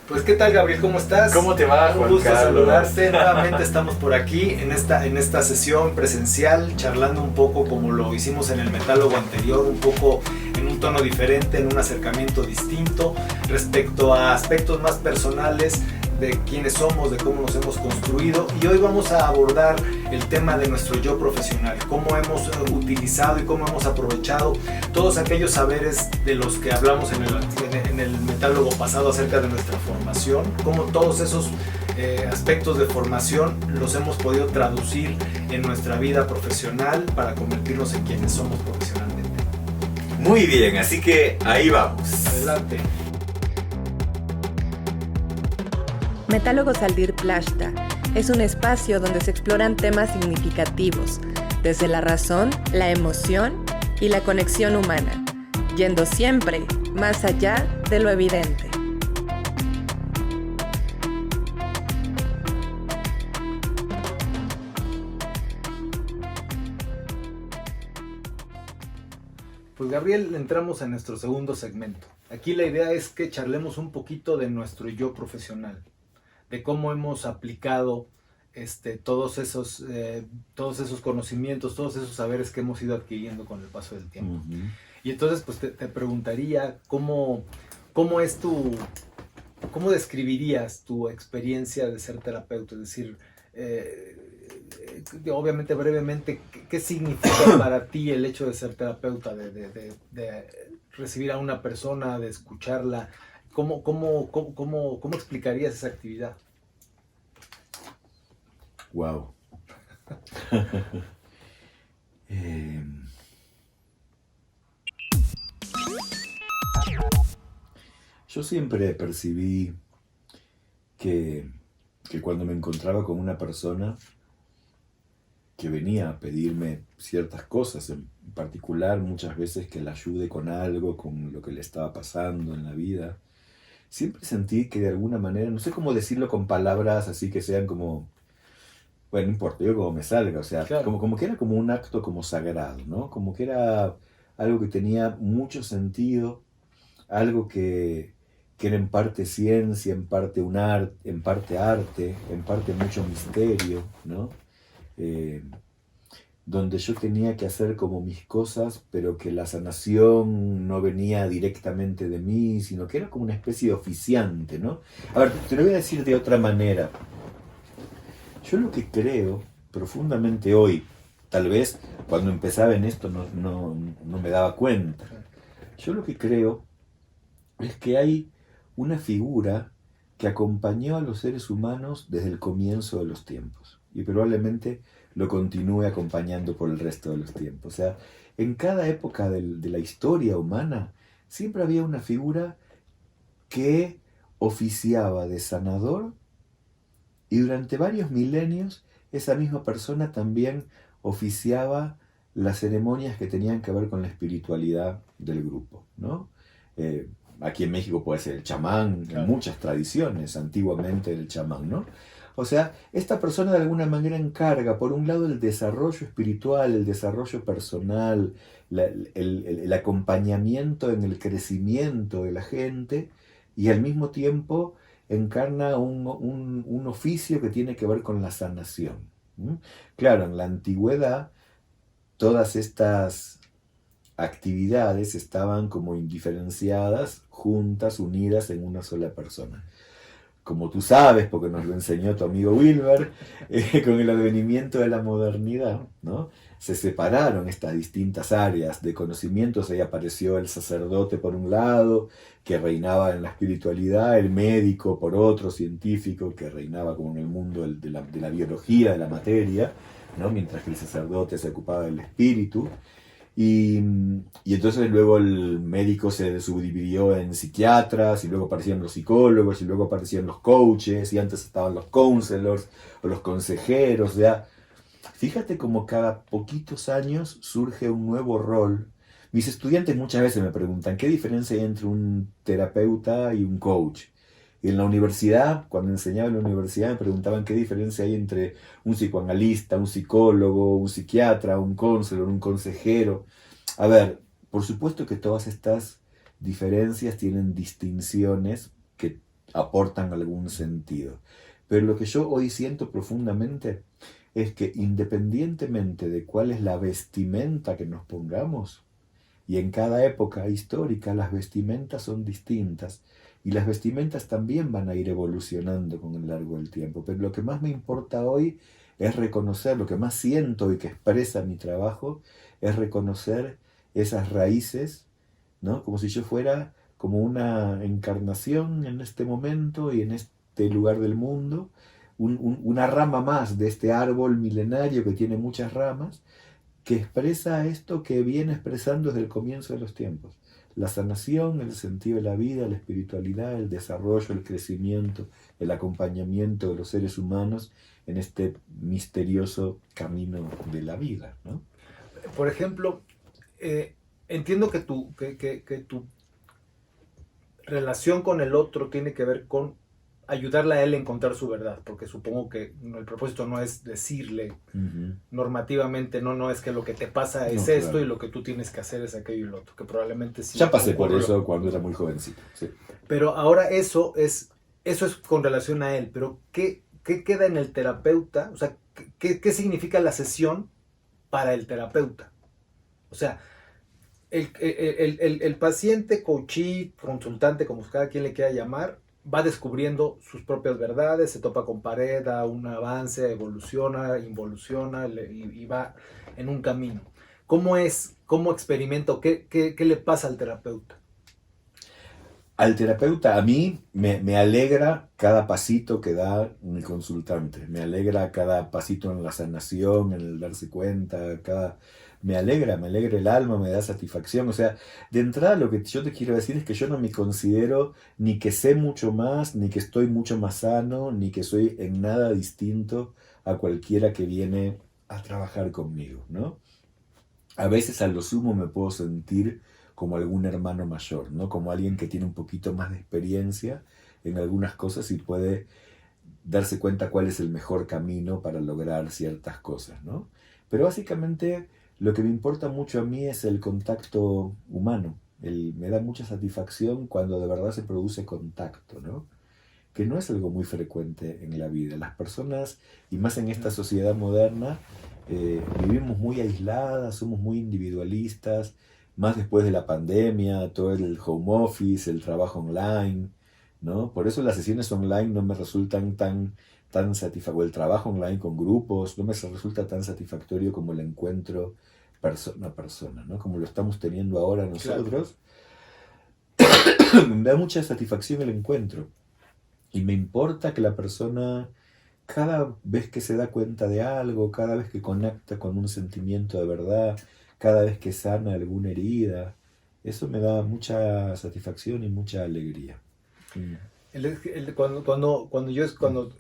Pues qué tal, Gabriel, ¿cómo estás? ¿Cómo te va, Un Juan gusto Carlos? saludarte. Nuevamente estamos por aquí en esta sesión presencial, charlando un poco como lo hicimos en el metálogo anterior, un poco en un tono diferente, en un acercamiento distinto respecto a aspectos más personales de quiénes somos, de cómo nos hemos construido. Y hoy vamos a abordar el tema de nuestro yo profesional, cómo hemos utilizado y cómo hemos aprovechado todos aquellos saberes de los que hablamos en el metálogo pasado acerca de nuestra formación, cómo todos esos aspectos de formación los hemos podido traducir en nuestra vida profesional para convertirnos en quienes somos profesionalmente. Muy bien, así que ahí vamos. Adelante. Metálogos Aldir Plashta es un espacio donde se exploran temas significativos, desde la razón, la emoción y la conexión humana, yendo siempre más allá de lo evidente. Pues Gabriel, entramos en nuestro segundo segmento. Aquí la idea es que charlemos un poquito de nuestro yo profesional, de cómo hemos aplicado todos esos conocimientos, todos esos saberes que hemos ido adquiriendo con el paso del tiempo. Uh-huh. Y entonces pues te preguntaría cómo describirías tu experiencia de ser terapeuta, es decir, obviamente brevemente, ¿qué significa para ti el hecho de ser terapeuta, de recibir a una persona, de escucharla? ¿Cómo explicarías esa actividad? Wow. Yo siempre percibí que cuando me encontraba con una persona que venía a pedirme ciertas cosas, en particular muchas veces que la ayude con algo, con lo que le estaba pasando en la vida, siempre sentí que de alguna manera, no sé cómo decirlo con palabras así que sean como, bueno, no importa, yo como me salga, o sea, Claro. como que era como un acto como sagrado, ¿no? Como que era algo que tenía mucho sentido, algo que era en parte ciencia, en parte en parte arte, en parte mucho misterio, ¿no? Eh, donde yo tenía que hacer como mis cosas, pero que la sanación no venía directamente de mí, sino que era como una especie de oficiante, ¿no? A ver, te lo voy a decir de otra manera. Yo lo que creo profundamente hoy, tal vez cuando empezaba en esto no me daba cuenta, yo lo que creo es que hay una figura que acompañó a los seres humanos desde el comienzo de los tiempos y probablemente lo continúe acompañando por el resto de los tiempos. O sea, en cada época de la historia humana siempre había una figura que oficiaba de sanador y durante varios milenios esa misma persona también oficiaba las ceremonias que tenían que ver con la espiritualidad del grupo, ¿no? Aquí en México puede ser el chamán, Claro. en muchas tradiciones, antiguamente el chamán, ¿no? O sea, esta persona de alguna manera encarga, por un lado, el desarrollo espiritual, el desarrollo personal, el acompañamiento en el crecimiento de la gente, y al mismo tiempo encarna un oficio que tiene que ver con la sanación. ¿Mm? Claro, en la antigüedad todas estas actividades estaban como indiferenciadas, juntas, unidas en una sola persona. Como tú sabes, porque nos lo enseñó tu amigo Wilber, con el advenimiento de la modernidad, ¿no? Se separaron estas distintas áreas de conocimientos, ahí apareció el sacerdote por un lado, que reinaba en la espiritualidad, el médico por otro, científico, que reinaba como en el mundo de la biología, de la materia, ¿no? Mientras que el sacerdote se ocupaba del espíritu. Y entonces luego el médico se subdividió en psiquiatras, y luego aparecían los psicólogos, y luego aparecían los coaches, y antes estaban los counselors, o los consejeros. Ya. Fíjate cómo cada poquitos años surge un nuevo rol. Mis estudiantes muchas veces me preguntan, ¿qué diferencia hay entre un terapeuta y un coach? Y en la universidad, cuando enseñaba en la universidad, me preguntaban qué diferencia hay entre un psicoanalista, un psicólogo, un psiquiatra, un counselor, un consejero. A ver, por supuesto que todas estas diferencias tienen distinciones que aportan algún sentido. Pero lo que yo hoy siento profundamente es que independientemente de cuál es la vestimenta que nos pongamos, y en cada época histórica las vestimentas son distintas, y las vestimentas también van a ir evolucionando con el largo del tiempo, pero lo que más me importa hoy es reconocer, lo que más siento y que expresa mi trabajo, es reconocer esas raíces, ¿no? Como si yo fuera como una encarnación en este momento y en este lugar del mundo, una rama más de este árbol milenario que tiene muchas ramas, que expresa esto que viene expresando desde el comienzo de los tiempos. La sanación, el sentido de la vida, la espiritualidad, el desarrollo, el crecimiento, el acompañamiento de los seres humanos en este misterioso camino de la vida, ¿no? Por ejemplo, entiendo que tu relación con el otro tiene que ver con ayudarle a él a encontrar su verdad, porque supongo que el propósito no es decirle normativamente, no es que lo que te pasa es esto, claro, y lo que tú tienes que hacer es aquello y lo otro, que probablemente sí. Ya pasé por eso cuando era muy jovencito. Sí. Pero ahora eso es con relación a él, pero ¿qué queda en el terapeuta? O sea, ¿qué significa la sesión para el terapeuta? O sea, el paciente, coachee, consultante, como cada quien le quiera llamar, va descubriendo sus propias verdades, se topa con pared, da un avance, evoluciona, involuciona y va en un camino. ¿Cómo experimenta? ¿Qué le pasa al terapeuta? Al terapeuta, a mí me alegra cada pasito que da mi consultante, me alegra cada pasito en la sanación, en el darse cuenta, me alegra el alma, me da satisfacción. O sea, de entrada lo que yo te quiero decir es que yo no me considero ni que sé mucho más, ni que estoy mucho más sano, ni que soy en nada distinto a cualquiera que viene a trabajar conmigo, ¿no? A veces a lo sumo me puedo sentir como algún hermano mayor, ¿no? Como alguien que tiene un poquito más de experiencia en algunas cosas y puede darse cuenta cuál es el mejor camino para lograr ciertas cosas, ¿no? Pero básicamente lo que me importa mucho a mí es el contacto humano. Me da mucha satisfacción cuando de verdad se produce contacto, ¿no? Que no es algo muy frecuente en la vida. Las personas, y más en esta sociedad moderna, vivimos muy aisladas, somos muy individualistas, más después de la pandemia, todo el home office, el trabajo online, ¿no? Por eso las sesiones online no me resultan tan satisfactorias, el trabajo online con grupos no me resulta tan satisfactorio como el encuentro persona a persona, ¿no? Como lo estamos teniendo ahora nosotros. Claro. Me da mucha satisfacción el encuentro y me importa que la persona, cada vez que se da cuenta de algo, cada vez que conecta con un sentimiento de verdad, cada vez que sana alguna herida, eso me da mucha satisfacción y mucha alegría. Cuando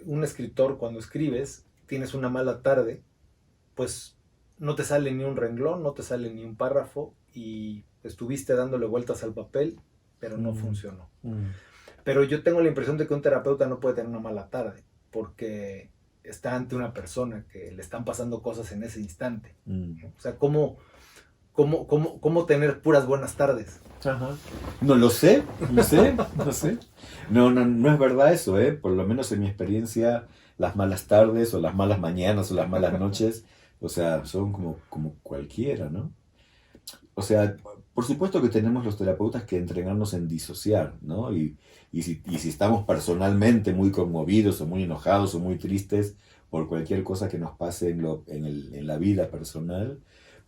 un escritor, cuando escribes, tienes una mala tarde, pues no te sale ni un renglón, no te sale ni un párrafo y estuviste dándole vueltas al papel, pero no funcionó. Pero yo tengo la impresión de que un terapeuta no puede tener una mala tarde, porque está ante una persona que le están pasando cosas en ese instante. O sea, ¿cómo tener puras buenas tardes? Ajá. No lo sé. No es verdad eso, ¿eh? Por lo menos en mi experiencia, las malas tardes o las malas mañanas o las malas noches, o sea, son como cualquiera, ¿no? O sea, por supuesto que tenemos los terapeutas que entrenarnos en disociar, ¿no? Y si estamos personalmente muy conmovidos o muy enojados o muy tristes por cualquier cosa que nos pase en la vida personal,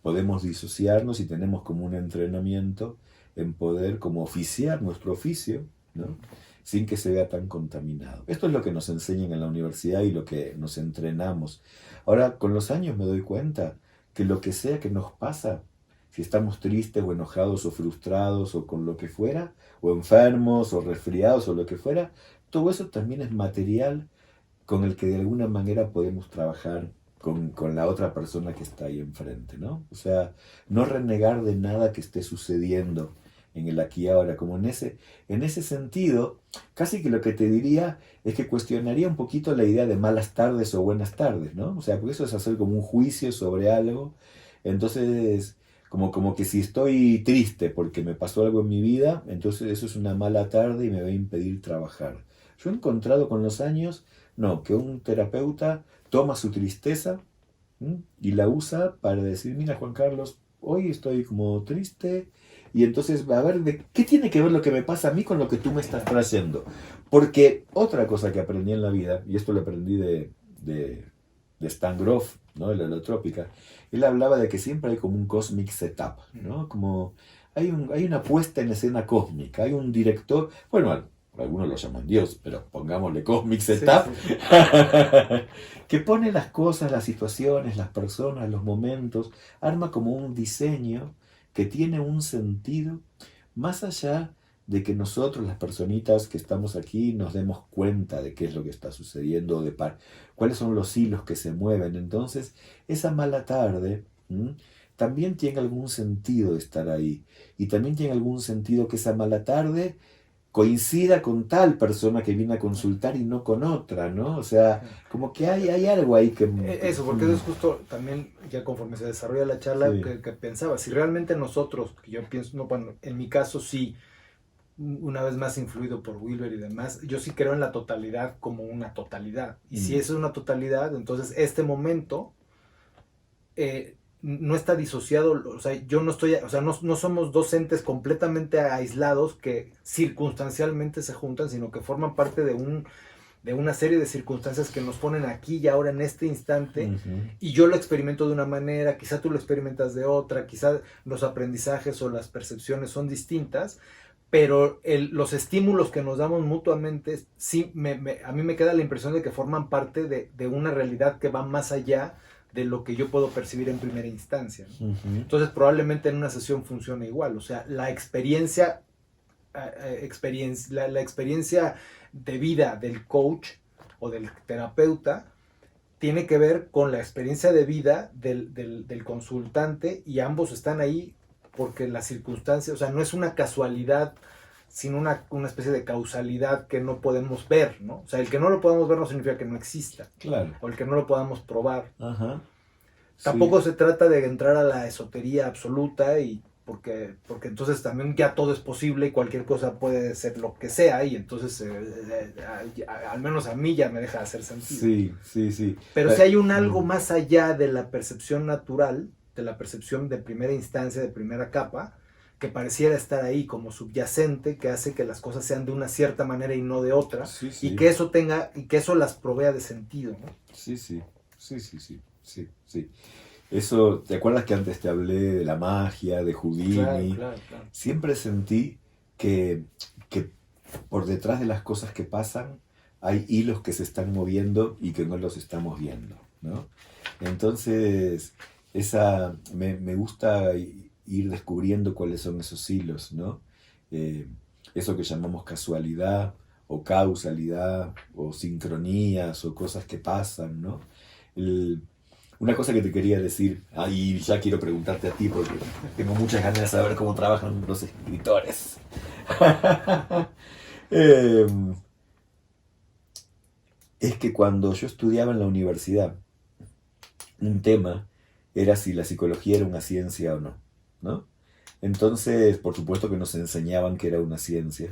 podemos disociarnos y tenemos como un entrenamiento en poder como oficiar nuestro oficio, ¿no? Sin que se vea tan contaminado. Esto es lo que nos enseñan en la universidad y lo que nos entrenamos. Ahora, con los años me doy cuenta que lo que sea que nos pasa, si estamos tristes o enojados o frustrados o con lo que fuera, o enfermos o resfriados o lo que fuera, todo eso también es material con el que de alguna manera podemos trabajar con la otra persona que está ahí enfrente, ¿no? O sea, no renegar de nada que esté sucediendo en el aquí y ahora, como en ese sentido, casi que lo que te diría es que cuestionaría un poquito la idea de malas tardes o buenas tardes, ¿no? O sea, porque eso es hacer como un juicio sobre algo. Entonces, como que si estoy triste porque me pasó algo en mi vida, entonces eso es una mala tarde y me va a impedir trabajar. Yo he encontrado con los años, no, que un terapeuta toma su tristeza, ¿m? Y la usa para decir, mira Juan Carlos, hoy estoy como triste, y entonces a ver, ¿qué tiene que ver lo que me pasa a mí con lo que tú me estás trayendo? Porque otra cosa que aprendí en la vida, y esto lo aprendí de Stan Grof, ¿no? De la holotrópica, él hablaba de que siempre hay como un cosmic setup, ¿no? Como hay una puesta en escena cósmica, hay un director, bueno, algunos lo llaman Dios, pero pongámosle cosmic setup, sí, sí. Que pone las cosas, las situaciones, las personas, los momentos, arma como un diseño que tiene un sentido más allá de que nosotros, las personitas que estamos aquí, nos demos cuenta de qué es lo que está sucediendo, cuáles son los hilos que se mueven. Entonces, esa mala tarde también tiene algún sentido de estar ahí. Y también tiene algún sentido que esa mala tarde coincida con tal persona que viene a consultar y no con otra, ¿no? O sea, como que hay algo ahí que... Eso, porque eso es justo también, ya conforme se desarrolla la charla, sí, que pensaba, si realmente nosotros, que yo pienso, no, bueno, en mi caso sí, una vez más influido por Wilber y demás, yo sí creo en la totalidad como una totalidad. Y si eso es una totalidad, entonces este momento no está disociado, o sea, yo no estoy, o sea, no somos dos entes completamente aislados que circunstancialmente se juntan, sino que forman parte de una serie de circunstancias que nos ponen aquí y ahora en este instante, y yo lo experimento de una manera, quizá tú lo experimentas de otra, quizá los aprendizajes o las percepciones son distintas, pero los estímulos que nos damos mutuamente, sí, a mí me queda la impresión de que forman parte de una realidad que va más allá de lo que yo puedo percibir en primera instancia, ¿no? Entonces probablemente en una sesión funcione igual, o sea, la experiencia de vida del coach o del terapeuta tiene que ver con la experiencia de vida del consultante, y ambos están ahí porque las circunstancias, o sea, no es una casualidad, sino una especie de causalidad que no podemos ver, ¿no? O sea, el que no lo podamos ver no significa que no exista. Claro. O el que no lo podamos probar. Ajá. Tampoco se trata de entrar a la esotería absoluta, y porque entonces también ya todo es posible y cualquier cosa puede ser lo que sea, y entonces al menos a mí ya me deja de hacer sentido. Sí. Pero si hay un algo más allá de la percepción natural, de la percepción de primera instancia, de primera capa, que pareciera estar ahí como subyacente, que hace que las cosas sean de una cierta manera y no de otra, y que eso las provea de sentido, ¿no? Sí. Eso, ¿te acuerdas que antes te hablé de la magia, de Houdini? Claro. Siempre sentí que por detrás de las cosas que pasan hay hilos que se están moviendo y que no los estamos viendo, ¿no? Entonces, me gusta ir descubriendo cuáles son esos hilos, ¿no? Eso que llamamos casualidad o causalidad o sincronías o cosas que pasan, ¿no? Una cosa que te quería decir, y ya quiero preguntarte a ti porque tengo muchas ganas de saber cómo trabajan los escritores. Es que cuando yo estudiaba en la universidad, un tema era si la psicología era una ciencia o no, ¿no? Entonces, por supuesto que nos enseñaban que era una ciencia.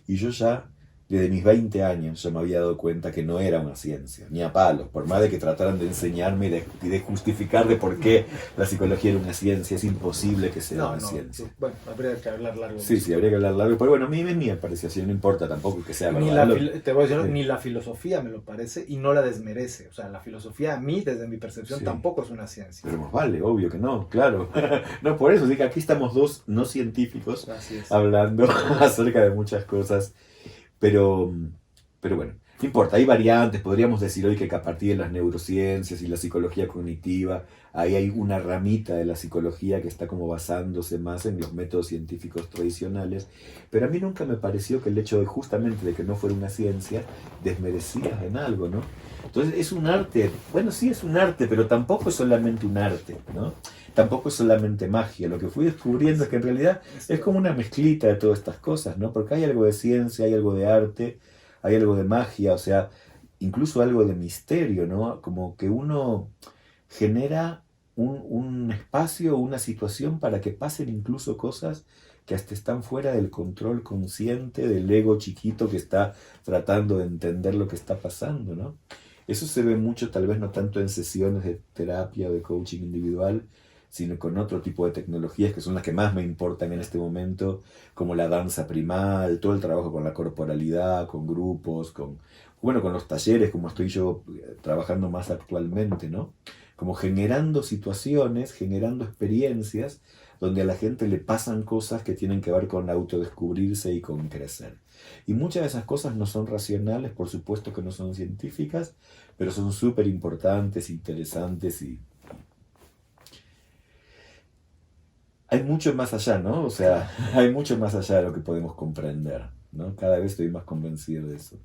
Y yo ya, desde mis 20 años, ya me había dado cuenta que no era una ciencia, ni a palos, por más de que trataran de enseñarme y de justificar de por qué la psicología era una ciencia. Es imposible que sea una ciencia. Bueno, habría que hablar largo. Sí, habría que hablar largo, pero bueno, a mí es mi apreciación, no importa tampoco que sea verdad. Te voy a decir, ni la filosofía me lo parece y no la desmerece. O sea, la filosofía a mí, desde mi percepción, tampoco es una ciencia. Pero más vale, obvio que no, claro. No, por eso, sí que aquí estamos dos no científicos hablando acerca de muchas cosas. Pero bueno, no importa, hay variantes, podríamos decir hoy que a partir de las neurociencias y la psicología cognitiva, ahí hay una ramita de la psicología que está como basándose más en los métodos científicos tradicionales, pero a mí nunca me pareció que el hecho justamente de que no fuera una ciencia desmerecía en algo, ¿no? Entonces es un arte, bueno sí es un arte, pero tampoco es solamente un arte, ¿no? Tampoco es solamente magia. Lo que fui descubriendo es que en realidad es como una mezclita de todas estas cosas, ¿no? Porque hay algo de ciencia, hay algo de arte, hay algo de magia, o sea, incluso algo de misterio, ¿no? Como que uno genera un espacio, una situación para que pasen incluso cosas que hasta están fuera del control consciente del ego chiquito que está tratando de entender lo que está pasando, ¿no? Eso se ve mucho, tal vez no tanto en sesiones de terapia o de coaching individual, sino con otro tipo de tecnologías que son las que más me importan en este momento, como la danza primal, todo el trabajo con la corporalidad, con grupos, con los talleres, como estoy yo trabajando más actualmente, ¿no? Como generando situaciones, generando experiencias donde a la gente le pasan cosas que tienen que ver con autodescubrirse y con crecer. Y muchas de esas cosas no son racionales, por supuesto que no son científicas, pero son súper importantes, interesantes y hay mucho más allá, ¿no? O sea, hay mucho más allá de lo que podemos comprender, ¿no? Cada vez estoy más convencido de eso.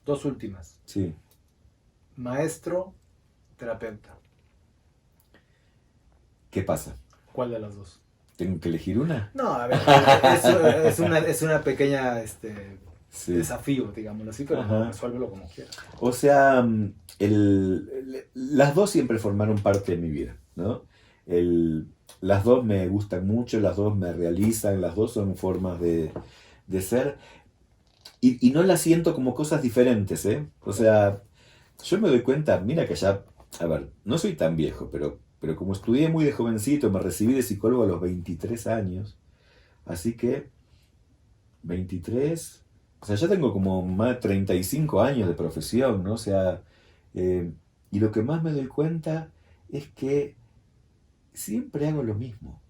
2 últimas. Sí. Maestro, terapeuta. ¿Qué pasa? ¿Cuál de las 2? ¿Tengo que elegir una? No, a ver, es una pequeña Sí. desafío, digámoslo así, pero Ajá. resuélvelo como quieras. O sea, las dos siempre formaron parte de mi vida, ¿no? Las dos me gustan mucho, las dos me realizan, las dos son formas de ser. Y no las siento como cosas diferentes, ¿eh? O sea, yo me doy cuenta, mira que ya, a ver, no soy tan viejo, pero como estudié muy de jovencito, me recibí de psicólogo a los 23 años, así que 23, o sea, ya tengo como más de 35 años de profesión, ¿no? O sea, y lo que más me doy cuenta es que siempre hago lo mismo.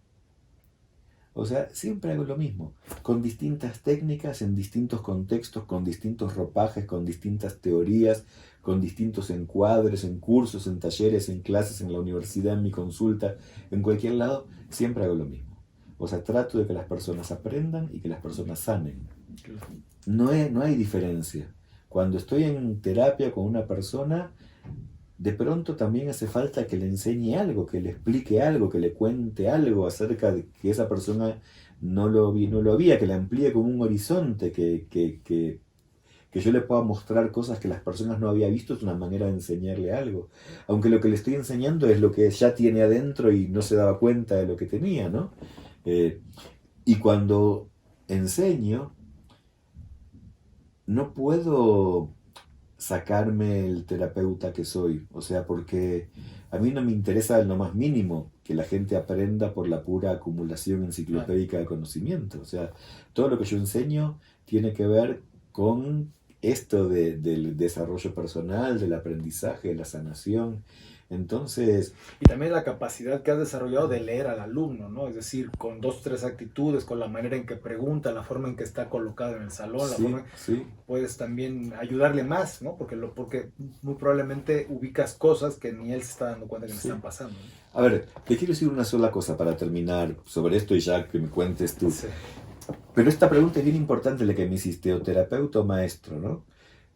O sea, siempre hago lo mismo, con distintas técnicas, en distintos contextos, con distintos ropajes, con distintas teorías, con distintos encuadres, en cursos, en talleres, en clases, en la universidad, en mi consulta, en cualquier lado, siempre hago lo mismo. O sea, trato de que las personas aprendan y que las personas sanen. No hay diferencia. Cuando estoy en terapia con una persona, de pronto también hace falta que le enseñe algo, que le explique algo, que le cuente algo acerca de que esa persona no lo había, que le amplíe como un horizonte, que yo le pueda mostrar cosas que las personas no habían visto, es una manera de enseñarle algo. Aunque lo que le estoy enseñando es lo que ya tiene adentro y no se daba cuenta de lo que tenía, ¿no? Y cuando enseño, no puedo sacarme el terapeuta que soy, o sea, porque a mí no me interesa en lo más mínimo que la gente aprenda por la pura acumulación enciclopédica de conocimiento, o sea, todo lo que yo enseño tiene que ver con esto del desarrollo personal, del aprendizaje, de la sanación. Entonces, Y también la capacidad que has desarrollado de leer al alumno, ¿no? Es decir, con 2 o 3 actitudes, con la manera en que pregunta, la forma en que está colocado en el salón, la sí, forma sí, puedes también ayudarle más, ¿no? Porque muy probablemente ubicas cosas que ni él se está dando cuenta que le sí. están pasando, ¿no? A ver, te quiero decir una sola cosa para terminar sobre esto y ya que me cuentes tú. Sí. Pero esta pregunta es bien importante la que me hiciste, o terapeuta o maestro, ¿no?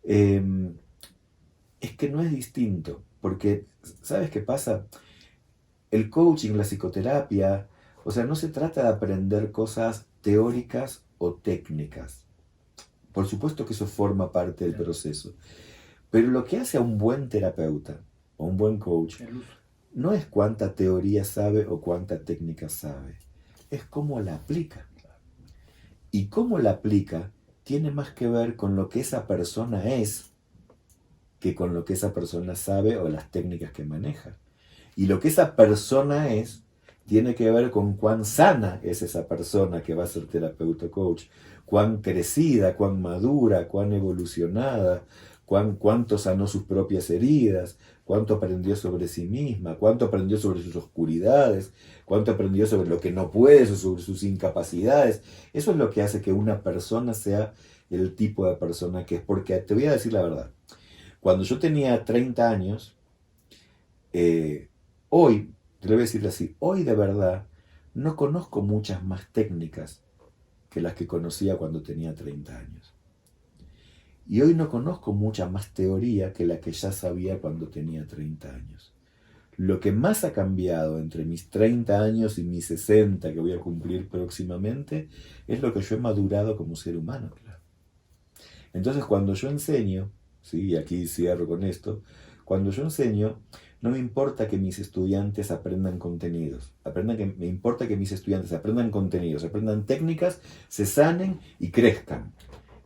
Es que no es distinto, porque, ¿sabes qué pasa? El coaching, la psicoterapia, o sea, no se trata de aprender cosas teóricas o técnicas. Por supuesto que eso forma parte del proceso. Pero lo que hace a un buen terapeuta o un buen coach El uso. no es cuánta teoría sabe o cuánta técnica sabe, es cómo la aplica. Y cómo la aplica tiene más que ver con lo que esa persona es que con lo que esa persona sabe o las técnicas que maneja. Y lo que esa persona es tiene que ver con cuán sana es esa persona que va a ser terapeuta coach, cuán crecida, cuán madura, cuán evolucionada, cuánto sanó sus propias heridas, cuánto aprendió sobre sí misma, cuánto aprendió sobre sus oscuridades, cuánto aprendió sobre lo que no puede, sobre sus incapacidades. Eso es lo que hace que una persona sea el tipo de persona que es. Porque te voy a decir la verdad, cuando yo tenía 30 años, hoy, te lo voy a decir así, hoy de verdad no conozco muchas más técnicas que las que conocía cuando tenía 30 años. Y hoy no conozco mucha más teoría que la que ya sabía cuando tenía 30 años. Lo que más ha cambiado entre mis 30 años y mis 60, que voy a cumplir próximamente, es lo que yo he madurado como ser humano. Entonces, cuando yo enseño, ¿sí? Y aquí cierro con esto, cuando yo enseño, no me importa que mis estudiantes aprendan contenidos, me importa que mis estudiantes aprendan contenidos, aprendan técnicas, se sanen y crezcan.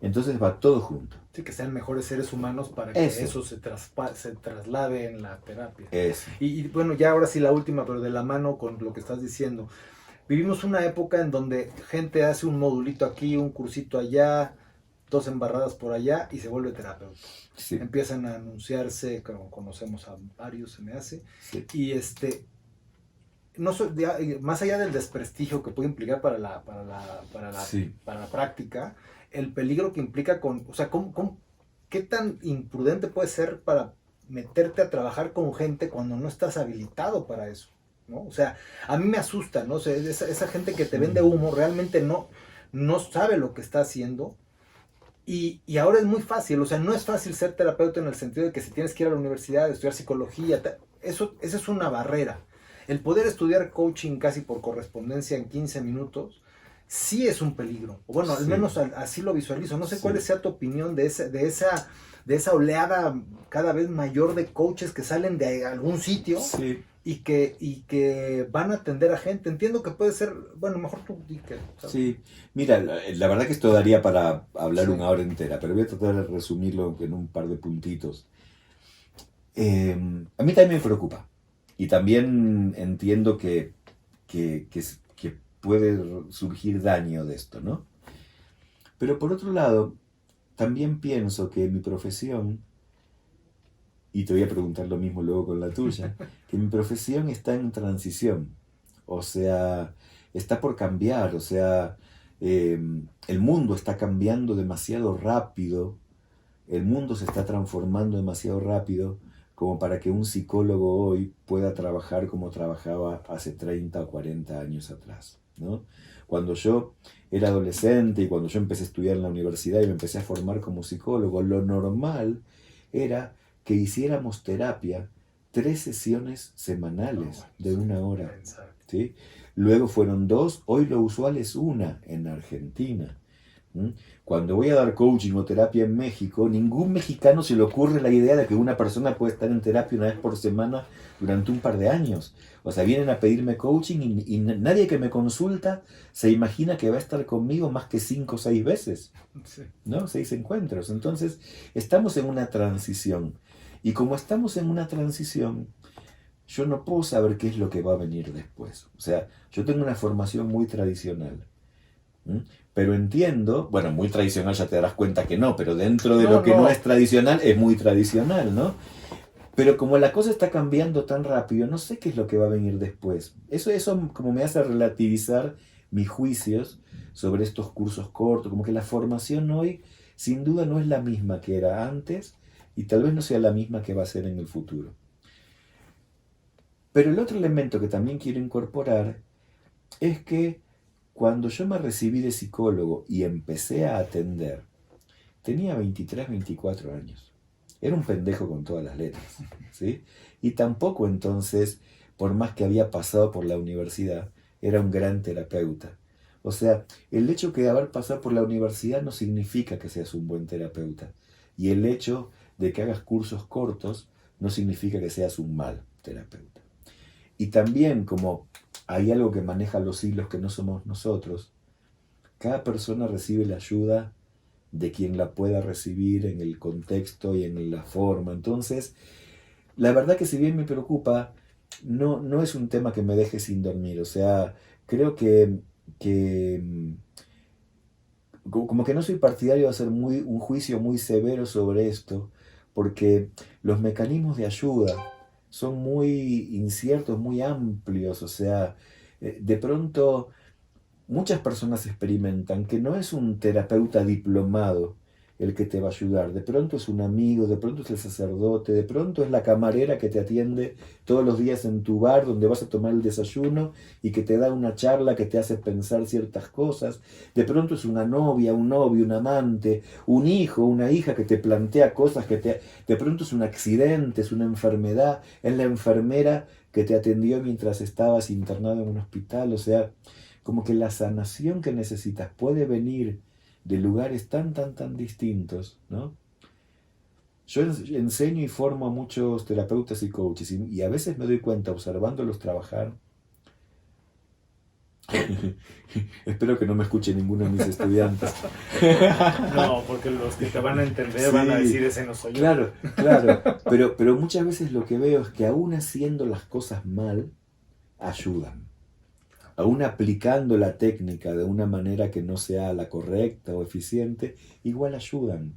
Entonces va todo junto. Sí, que sean mejores seres humanos para que Eso se traslade en la terapia. Eso. Y bueno, ya ahora sí la última, pero de la mano con lo que estás diciendo. Vivimos una época en donde gente hace un modulito aquí, un cursito allá, 2 embarradas por allá y se vuelve terapeuta. Sí. Empiezan a anunciarse, como conocemos a varios, se me hace. Sí. Y no más allá del desprestigio que puede implicar para la práctica, el peligro que implica o sea, ¿qué tan imprudente puede ser para meterte a trabajar con gente cuando no estás habilitado para eso? ¿No? O sea, a mí me asusta, ¿no? O sea, esa gente que te vende humo realmente no sabe lo que está haciendo. Y ahora es muy fácil, o sea, no es fácil ser terapeuta en el sentido de que si tienes que ir a la universidad, estudiar psicología, esa es una barrera. El poder estudiar coaching casi por correspondencia en 15 minutos, sí es un peligro. O bueno, al menos así lo visualizo. No sé cuál sea tu opinión de esa oleada cada vez mayor de coaches que salen de algún sitio. Sí. Y que van a atender a gente. Entiendo que puede ser, bueno, mejor tú di que, ¿sabes? Sí, mira, la verdad que esto daría para hablar una hora entera, pero voy a tratar de resumirlo en un par de puntitos. A mí también me preocupa. Y también entiendo que puede surgir daño de esto, ¿no? Pero por otro lado, también pienso que mi profesión, y te voy a preguntar lo mismo luego con la tuya, que mi profesión está en transición, o sea, está por cambiar, o sea, el mundo está cambiando demasiado rápido, el mundo se está transformando demasiado rápido como para que un psicólogo hoy pueda trabajar como trabajaba hace 30 o 40 años atrás, ¿no? Cuando yo era adolescente y cuando yo empecé a estudiar en la universidad y me empecé a formar como psicólogo, lo normal era que hiciéramos terapia 3 sesiones semanales de 1 hora, ¿sí? Luego fueron 2, hoy lo usual es 1 en Argentina. Cuando voy a dar coaching o terapia en México, ningún mexicano se le ocurre la idea de que una persona puede estar en terapia 1 vez por semana durante un par de años. O sea, vienen a pedirme coaching y nadie que me consulta se imagina que va a estar conmigo más que 5 o 6 veces, ¿no? 6 encuentros. Entonces, estamos en una transición. Y como estamos en una transición, yo no puedo saber qué es lo que va a venir después. O sea, yo tengo una formación muy tradicional. Pero entiendo, bueno, muy tradicional ya te darás cuenta que no, pero dentro de lo que no es tradicional, es muy tradicional, ¿no? Pero como la cosa está cambiando tan rápido, no sé qué es lo que va a venir después. Eso como me hace relativizar mis juicios sobre estos cursos cortos, como que la formación hoy sin duda no es la misma que era antes y tal vez no sea la misma que va a ser en el futuro. Pero el otro elemento que también quiero incorporar es que cuando yo me recibí de psicólogo y empecé a atender, tenía 23, 24 años. Era un pendejo con todas las letras, ¿sí? Y tampoco entonces, por más que había pasado por la universidad, era un gran terapeuta. O sea, el hecho de haber pasado por la universidad no significa que seas un buen terapeuta. Y el hecho de que hagas cursos cortos no significa que seas un mal terapeuta. Y también, como hay algo que maneja los hilos que no somos nosotros, cada persona recibe la ayuda de quien la pueda recibir en el contexto y en la forma. Entonces, la verdad que si bien me preocupa, no es un tema que me deje sin dormir. O sea, creo que como que no soy partidario de hacer un juicio muy severo sobre esto, porque los mecanismos de ayuda son muy inciertos, muy amplios. O sea, de pronto muchas personas experimentan que no es un terapeuta diplomado el que te va a ayudar. De pronto es un amigo, de pronto es el sacerdote, de pronto es la camarera que te atiende todos los días en tu bar donde vas a tomar el desayuno y que te da una charla que te hace pensar ciertas cosas. De pronto es una novia, un novio, un amante, un hijo, una hija que te plantea cosas de pronto es un accidente, es una enfermedad, es la enfermera que te atendió mientras estabas internado en un hospital. O sea, como que la sanación que necesitas puede venir de lugares tan distintos, ¿no? Yo enseño y formo a muchos terapeutas y coaches y a veces me doy cuenta observándolos trabajar. Espero que no me escuche ninguno de mis estudiantes. No, porque los que te van a entender Sí, van a decir ese no soy yo. claro, pero muchas veces lo que veo es que aún haciendo las cosas mal, ayudan. Aún aplicando la técnica de una manera que no sea la correcta o eficiente, igual ayudan,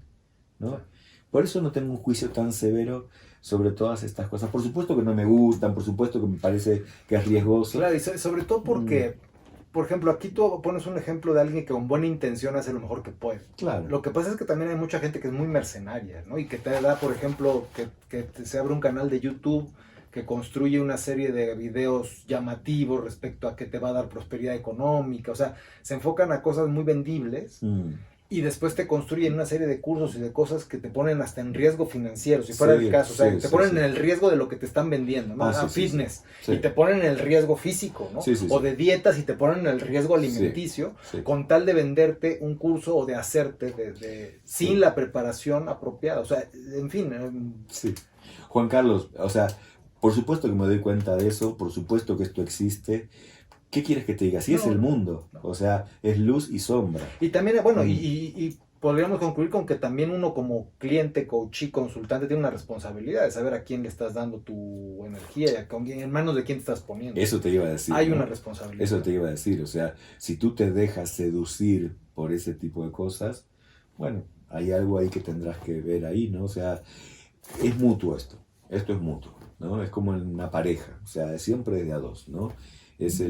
¿no? Por eso no tengo un juicio tan severo sobre todas estas cosas. Por supuesto que no me gustan, por supuesto que me parece que es riesgoso. Claro, y sobre todo porque, por ejemplo, aquí tú pones un ejemplo de alguien que con buena intención hace lo mejor que puede. Claro. Lo que pasa es que también hay mucha gente que es muy mercenaria, ¿no? Y que te da, por ejemplo, que se abre un canal de YouTube que construye una serie de videos llamativos respecto a que te va a dar prosperidad económica. O sea, se enfocan a cosas muy vendibles. Y después te construyen una serie de cursos y de cosas que te ponen hasta en riesgo financiero, si fuera Sí, el caso. O sea, sí, te sí, ponen sí. en el riesgo de lo que te están vendiendo, ¿no? Sí, sí, Fitness. sí. Y te ponen en el riesgo físico, ¿no? Sí, sí, O sí. de dietas y te ponen en el riesgo alimenticio, Sí. con tal de venderte un curso o de hacerte sin Sí. la preparación apropiada. O sea, en fin. Sí. Juan Carlos, o sea, por supuesto que me doy cuenta de eso, por supuesto que esto existe. ¿Qué quieres que te diga? Así es el mundo. No. O sea, es luz y sombra. Y también, bueno, y podríamos concluir con que también uno como cliente, coach y consultante tiene una responsabilidad de saber a quién le estás dando tu energía y en manos de quién te estás poniendo. Eso te iba a decir. Hay ¿no? una responsabilidad. Eso te iba a decir. O sea, si tú te dejas seducir por ese tipo de cosas, bueno, hay algo ahí que tendrás que ver ahí, ¿no? O sea, es mutuo esto. Esto es mutuo, ¿no? Es como en una pareja. O sea, siempre es de a dos, ¿no? Es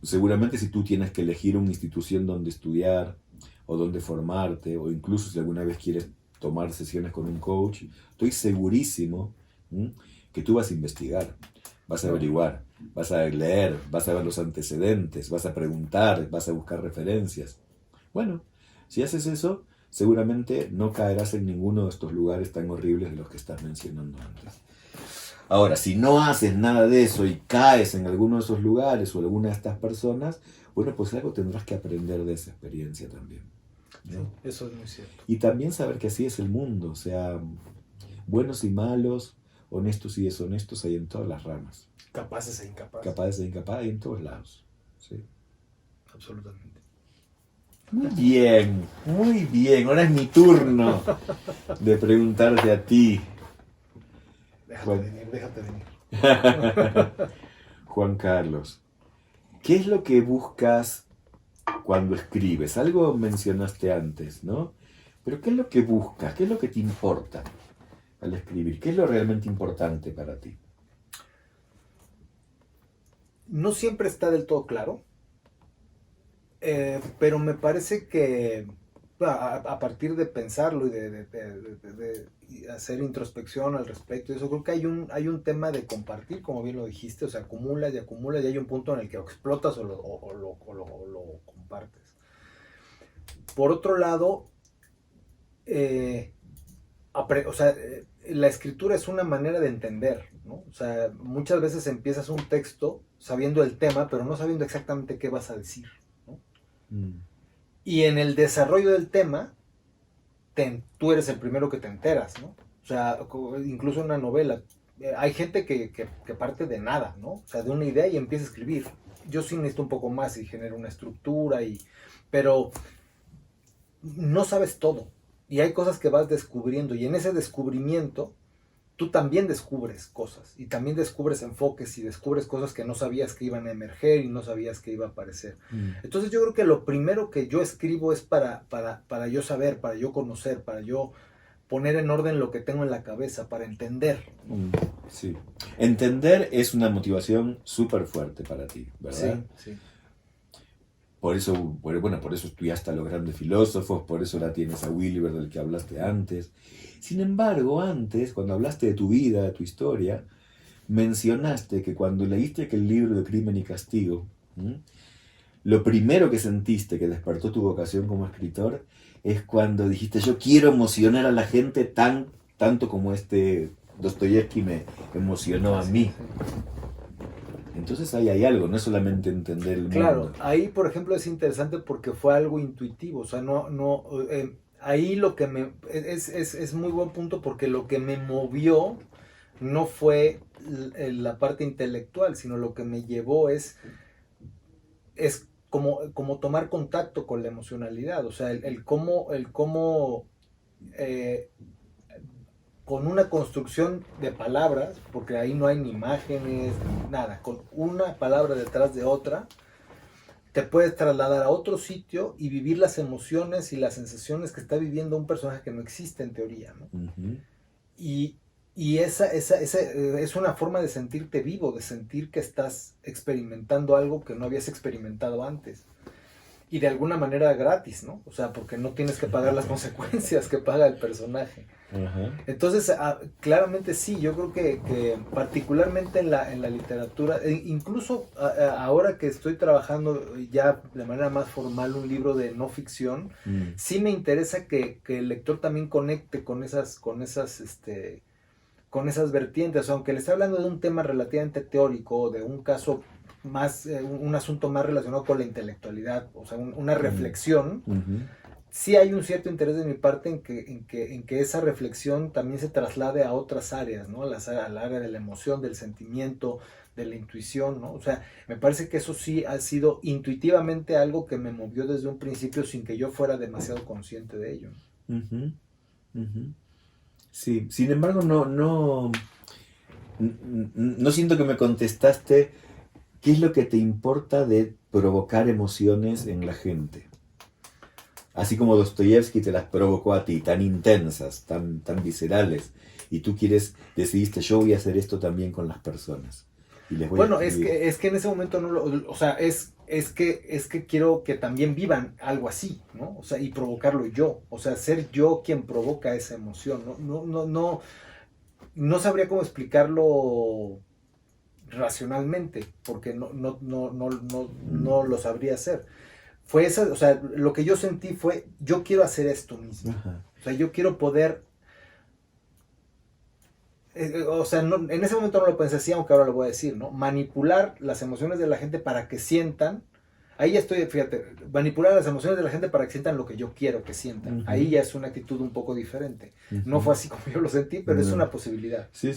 seguramente si tú tienes que elegir una institución donde estudiar o donde formarte, o incluso si alguna vez quieres tomar sesiones con un coach, estoy segurísimo que tú vas a investigar, vas a averiguar, vas a leer, vas a ver los antecedentes, vas a preguntar, vas a buscar referencias. Bueno, si haces eso, seguramente no caerás en ninguno de estos lugares tan horribles de los que estás mencionando antes. Ahora, si no haces nada de eso y caes en alguno de esos lugares o alguna de estas personas, bueno, pues algo tendrás que aprender de esa experiencia también, ¿no? Sí, eso es muy cierto. Y también saber que así es el mundo, o sea, buenos y malos, honestos y deshonestos hay en todas las ramas. Capaces e incapaces. Capaces e incapaces hay en todos lados. Sí. Absolutamente. Muy bien, muy bien. Ahora es mi turno de preguntarte a ti. Déjate venir. Juan Carlos, ¿qué es lo que buscas cuando escribes? Algo mencionaste antes, ¿no? Pero ¿qué es lo que buscas? ¿Qué es lo que te importa al escribir? ¿Qué es lo realmente importante para ti? No siempre está del todo claro, pero me parece que a partir de pensarlo y de hacer introspección al respecto, eso creo que hay un tema de compartir, como bien lo dijiste, o sea, acumulas y hay un punto en el que o explotas o lo compartes. Por otro lado, la escritura es una manera de entender, ¿no? O sea, muchas veces empiezas un texto sabiendo el tema, pero no sabiendo exactamente qué vas a decir, ¿no? Y en el desarrollo del tema, tú eres el primero que te enteras, ¿no? O sea, incluso en una novela, hay gente que parte de nada, ¿no? O sea, de una idea y empieza a escribir. Yo sí necesito un poco más y genero una estructura, pero no sabes todo. Y hay cosas que vas descubriendo, y en ese descubrimiento tú también descubres cosas, y también descubres enfoques, y descubres cosas que no sabías que iban a emerger y no sabías que iba a aparecer. Entonces yo creo que lo primero que yo escribo es para yo saber, para yo conocer, para yo poner en orden lo que tengo en la cabeza, para entender. Sí. Entender es una motivación súper fuerte para ti, ¿verdad? Sí, sí. Por eso estudiaste a los grandes filósofos, por eso la tienes a Wilber del que hablaste antes. Sin embargo, antes, cuando hablaste de tu vida, de tu historia, mencionaste que cuando leíste aquel libro de Crimen y Castigo, lo primero que sentiste que despertó tu vocación como escritor es cuando dijiste, yo quiero emocionar a la gente tanto como Dostoyevsky me emocionó a mí. Entonces ahí hay algo, no es solamente entender el mundo. Claro, ahí por ejemplo es interesante porque fue algo intuitivo, o sea, ahí lo que es muy buen punto, porque lo que me movió no fue la parte intelectual, sino lo que me llevó es como tomar contacto con la emocionalidad, o sea, el cómo con una construcción de palabras, porque ahí no hay ni imágenes, nada, con una palabra detrás de otra, te puedes trasladar a otro sitio y vivir las emociones y las sensaciones que está viviendo un personaje que no existe en teoría, ¿no? Ujú. Y esa es una forma de sentirte vivo, de sentir que estás experimentando algo que no habías experimentado antes. Y de alguna manera gratis, ¿no? O sea, porque no tienes que pagar las consecuencias que paga el personaje. Ajá. Entonces, claramente sí, yo creo que particularmente en la literatura, incluso ahora que estoy trabajando ya de manera más formal un libro de no ficción, sí me interesa que el lector también conecte con esas vertientes, o sea, aunque le esté hablando de un tema relativamente teórico, de un caso más, un asunto más relacionado con la intelectualidad, o sea, una reflexión, sí hay un cierto interés de mi parte en que esa reflexión también se traslade a otras áreas, ¿no? Al área de la emoción, del sentimiento, de la intuición, ¿no? O sea, me parece que eso sí ha sido intuitivamente algo que me movió desde un principio sin que yo fuera demasiado consciente de ello. Ujú, ujú. Sí, sin embargo, no siento que me contestaste qué es lo que te importa de provocar emociones en la gente. Así como Dostoyevsky te las provocó a ti, tan intensas, tan viscerales, y tú decidiste, yo voy a hacer esto también con las personas. Y les voy a escribir. Es que en ese momento no o sea, es que quiero que también vivan algo así, ¿no? O sea, y provocarlo yo, o sea, ser yo quien provoca esa emoción, no sabría cómo explicarlo racionalmente, porque no lo sabría hacer. Fue o sea, lo que yo sentí fue, yo quiero hacer esto mismo. Ajá. O sea, yo quiero poder, o sea, en ese momento no lo pensé así, aunque ahora lo voy a decir, ¿no? Manipular las emociones de la gente para que sientan, ahí ya estoy, fíjate, manipular las emociones de la gente para que sientan lo que yo quiero que sientan. Ahí ya es una actitud un poco diferente. No fue así como yo lo sentí, pero es una posibilidad. Sí.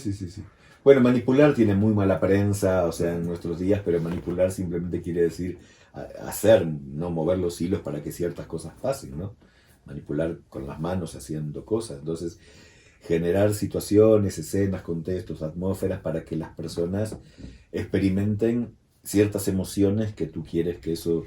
Bueno, manipular tiene muy mala prensa, o sea, en nuestros días, pero manipular simplemente quiere decir hacer, no mover los hilos para que ciertas cosas pasen, ¿no? Manipular con las manos haciendo cosas. Entonces, generar situaciones, escenas, contextos, atmósferas para que las personas experimenten ciertas emociones que tú quieres que eso...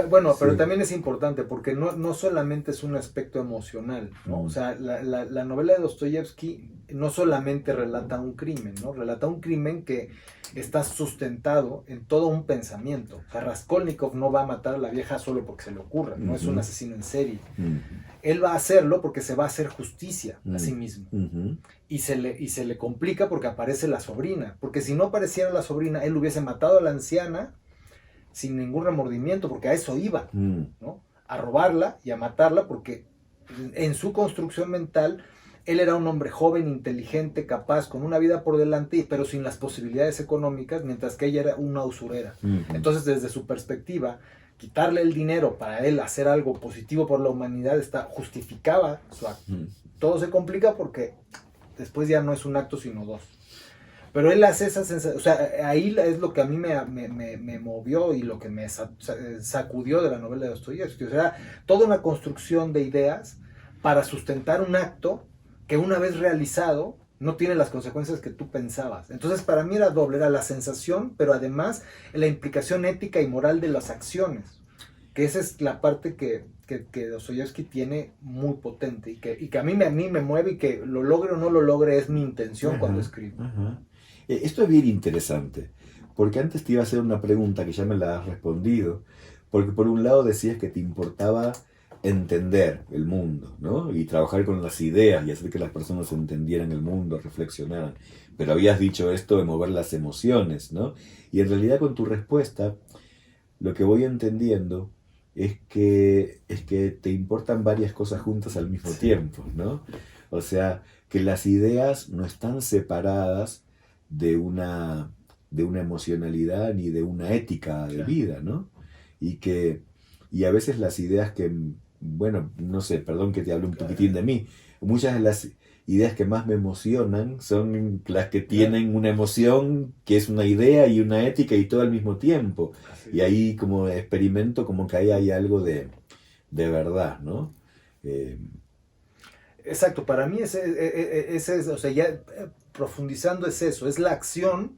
Bueno, pero también es importante porque no solamente es un aspecto emocional, ¿no? O sea, la novela de Dostoyevsky no solamente relata un crimen, ¿no? Relata un crimen que está sustentado en todo un pensamiento. O sea, Raskolnikov no va a matar a la vieja solo porque se le ocurra, no es un asesino en serie. Él va a hacerlo porque se va a hacer justicia a sí mismo. Y se le complica porque aparece la sobrina. Porque si no apareciera la sobrina, él hubiese matado a la anciana sin ningún remordimiento, porque a eso iba, ¿no? A robarla y a matarla, porque en su construcción mental, él era un hombre joven, inteligente, capaz, con una vida por delante, pero sin las posibilidades económicas, mientras que ella era una usurera. Entonces, desde su perspectiva, quitarle el dinero para él hacer algo positivo por la humanidad justificaba su acto. Todo se complica porque después ya no es un acto, sino dos. Pero él hace esa sensación, o sea, ahí es lo que a mí me movió y lo que me sacudió de la novela de Dostoyevsky. O sea, toda una construcción de ideas para sustentar un acto que una vez realizado no tiene las consecuencias que tú pensabas. Entonces, para mí era doble, era la sensación, pero además la implicación ética y moral de las acciones. Que esa es la parte que Dostoyevsky tiene muy potente y que a mí me mueve, y que lo logre o no lo logre es mi intención cuando escribo. Esto es bien interesante, porque antes te iba a hacer una pregunta que ya me la has respondido, porque por un lado decías que te importaba entender el mundo, ¿no? Y trabajar con las ideas y hacer que las personas entendieran el mundo, reflexionaran. Pero habías dicho esto de mover las emociones, ¿no? Y en realidad con tu respuesta, lo que voy entendiendo es que te importan varias cosas juntas al mismo tiempo, ¿no? O sea, que las ideas no están separadas de una emocionalidad ni de una ética de vida, ¿no? Y a veces las ideas que bueno, no sé, perdón que te hable un poquitín de mí, muchas de las ideas que más me emocionan son las que tienen una emoción que es una idea y una ética y todo al mismo tiempo. Y ahí como experimento como que ahí hay algo de verdad, ¿no? Exacto, para mí ese o sea, ya profundizando es eso, es la acción,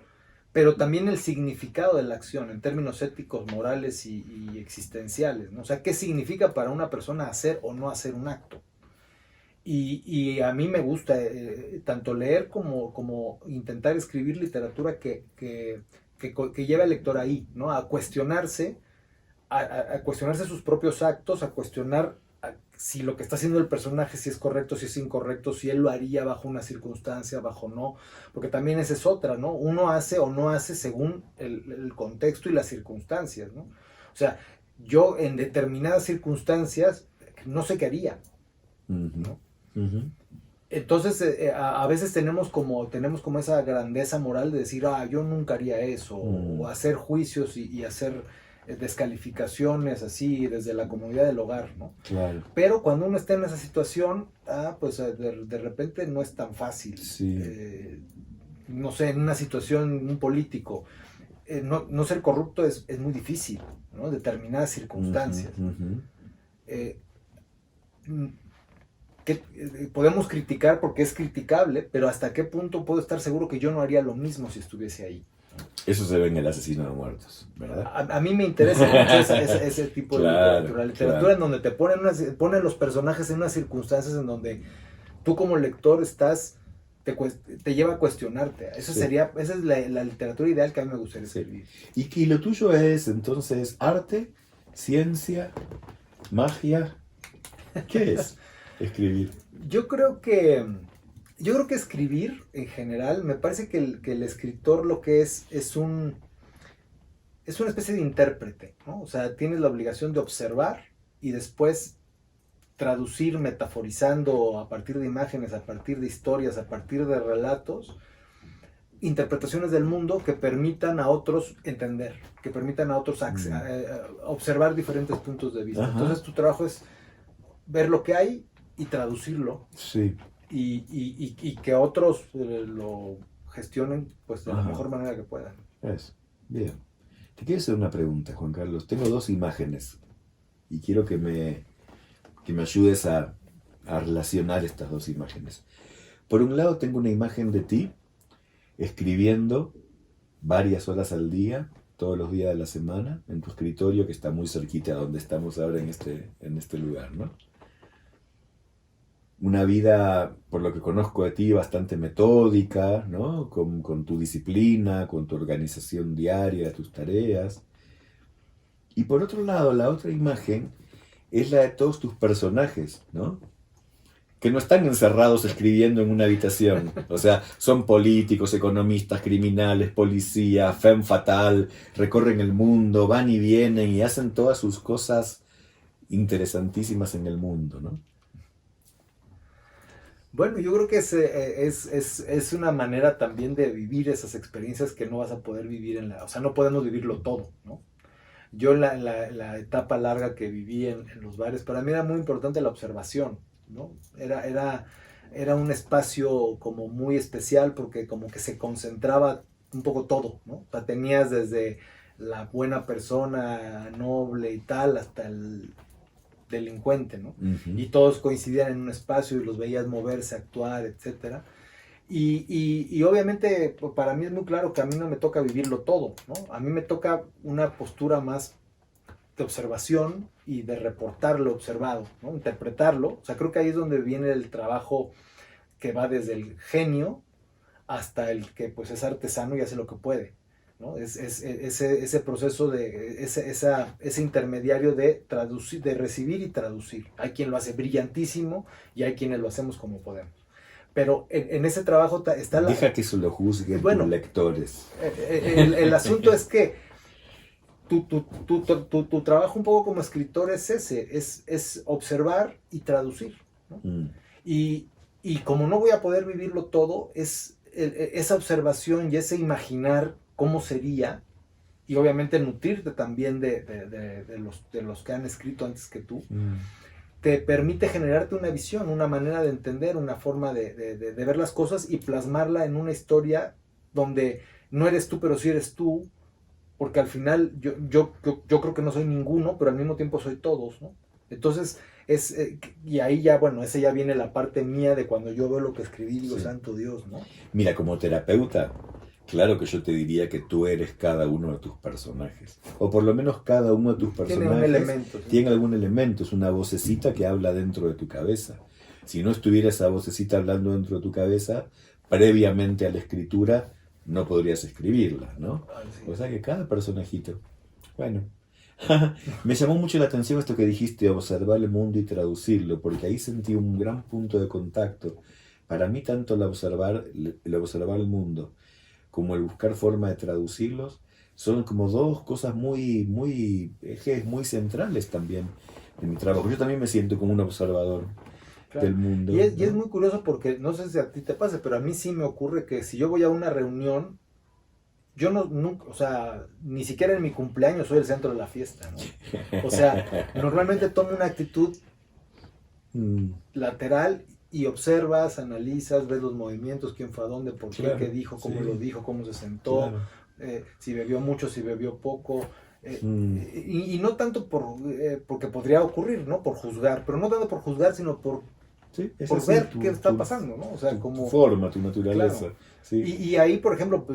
pero también el significado de la acción en términos éticos, morales y existenciales, ¿no? O sea, ¿qué significa para una persona hacer o no hacer un acto? Y a mí me gusta tanto leer como intentar escribir literatura que lleve al lector ahí, ¿no? A cuestionarse, a cuestionarse sus propios actos, a cuestionar si lo que está haciendo el personaje, si es correcto, si es incorrecto, si él lo haría bajo una circunstancia, bajo no, porque también esa es otra, ¿no? Uno hace o no hace según el contexto y las circunstancias, ¿no? O sea, yo en determinadas circunstancias no sé qué haría, ¿no? Uh-huh. Entonces, a veces tenemos como esa grandeza moral de decir, yo nunca haría eso, o hacer juicios y hacer descalificaciones así desde la comodidad del hogar, ¿no? Claro. Pero cuando uno está en esa situación, pues de repente no es tan fácil. Sí. No sé, en una situación, un político, no ser corrupto es muy difícil, ¿no? Determinadas circunstancias. Uh-huh. Que podemos criticar porque es criticable, pero hasta qué punto puedo estar seguro que yo no haría lo mismo si estuviese ahí. Eso se ve en El asesino de muertos, ¿verdad? A mí me interesa mucho ese tipo de literatura. La literatura en donde te ponen los personajes en unas circunstancias en donde tú como lector te lleva a cuestionarte. Esa es la literatura ideal que a mí me gustaría escribir. ¿Y lo tuyo es entonces arte, ciencia, magia? ¿Qué es escribir? Yo creo que escribir en general, me parece que el escritor lo que es una especie de intérprete, ¿no? O sea, tienes la obligación de observar y después traducir metaforizando a partir de imágenes, a partir de historias, a partir de relatos, interpretaciones del mundo que permitan a otros entender, que permitan a otros observar diferentes puntos de vista. Ajá. Entonces tu trabajo es ver lo que hay y traducirlo. Sí. Y que otros lo gestionen pues de la mejor manera que puedan. Eso. Bien. Te quiero hacer una pregunta, Juan Carlos. Tengo dos imágenes y quiero que me ayudes a relacionar estas dos imágenes. Por un lado tengo una imagen de ti escribiendo varias horas al día, todos los días de la semana, en tu escritorio que está muy cerquita de donde estamos ahora en este lugar, ¿no? Una vida, por lo que conozco de ti, bastante metódica, ¿no? Con tu disciplina, con tu organización diaria de tus tareas. Y por otro lado, la otra imagen es la de todos tus personajes, ¿no? Que no están encerrados escribiendo en una habitación. O sea, son políticos, economistas, criminales, policías, femme fatale, recorren el mundo, van y vienen y hacen todas sus cosas interesantísimas en el mundo, ¿no? Bueno, yo creo que es una manera también de vivir esas experiencias que no vas a poder vivir o sea, no podemos vivirlo todo, ¿no? Yo en la etapa larga que viví en los bares, para mí era muy importante la observación, ¿no? Era un espacio como muy especial porque como que se concentraba un poco todo, ¿no? O sea, tenías desde la buena persona, noble y tal, hasta el delincuente, ¿no? Uh-huh. Y todos coincidían en un espacio y los veías moverse, actuar, etcétera. Y obviamente para mí es muy claro que a mí no me toca vivirlo todo, ¿no? A mí me toca una postura más de observación y de reportar lo observado, ¿no? Interpretarlo. O sea, creo que ahí es donde viene el trabajo que va desde el genio hasta el que pues es artesano y hace lo que puede, ¿no? Ese proceso ese intermediario de traducir, de recibir y traducir. Hay quien lo hace brillantísimo y hay quienes lo hacemos como podemos. Pero en ese trabajo está la... Deja que eso lo juzguen tus lectores. El asunto es que tu trabajo un poco como escritor es es observar y traducir, ¿no? Y como no voy a poder vivirlo todo, esa observación y ese imaginar cómo sería, y obviamente nutrirte también de los que han escrito antes que tú, te permite generarte una visión, una manera de entender, una forma de ver las cosas y plasmarla en una historia donde no eres tú, pero sí eres tú, porque al final yo creo que no soy ninguno, pero al mismo tiempo soy todos, ¿no? Entonces, y ahí ya, bueno, ese ya viene la parte mía de cuando yo veo lo que escribí, digo, Sí. santo Dios, ¿no? Mira, como terapeuta, claro que yo te diría que tú eres cada uno de tus personajes. O por lo menos cada uno de tus personajes Tiene un elemento. ¿Sí? tiene algún elemento, es una vocecita que habla dentro de tu cabeza. Si no estuviera esa vocecita hablando dentro de tu cabeza, previamente a la escritura, no podrías escribirla, ¿no? Ay, sí. O sea que cada personajito. Bueno, me llamó mucho la atención esto que dijiste, observar el mundo y traducirlo, porque ahí sentí un gran punto de contacto. Para mí, tanto el observar el mundo como el buscar forma de traducirlos son como dos cosas ejes muy centrales también de mi trabajo. Yo también me siento como un observador Claro. del mundo. Y es ¿no? muy curioso porque, no sé si a ti te pase, pero a mí sí me ocurre que si yo voy a una reunión, yo nunca, o sea, ni siquiera en mi cumpleaños soy el centro de la fiesta, ¿no? O sea, normalmente tomo una actitud lateral y observas, analizas, ves los movimientos, quién fue a dónde, por qué, Claro, qué dijo, cómo sí. lo dijo, cómo se sentó, Claro. si bebió mucho, si bebió poco. Y no tanto porque podría ocurrir, ¿no? Por juzgar, pero no tanto por juzgar, sino por Sí, es por así, ver qué está pasando, ¿no? O sea, tu como... forma, tu naturaleza. Claro. Sí. Y ahí, por ejemplo,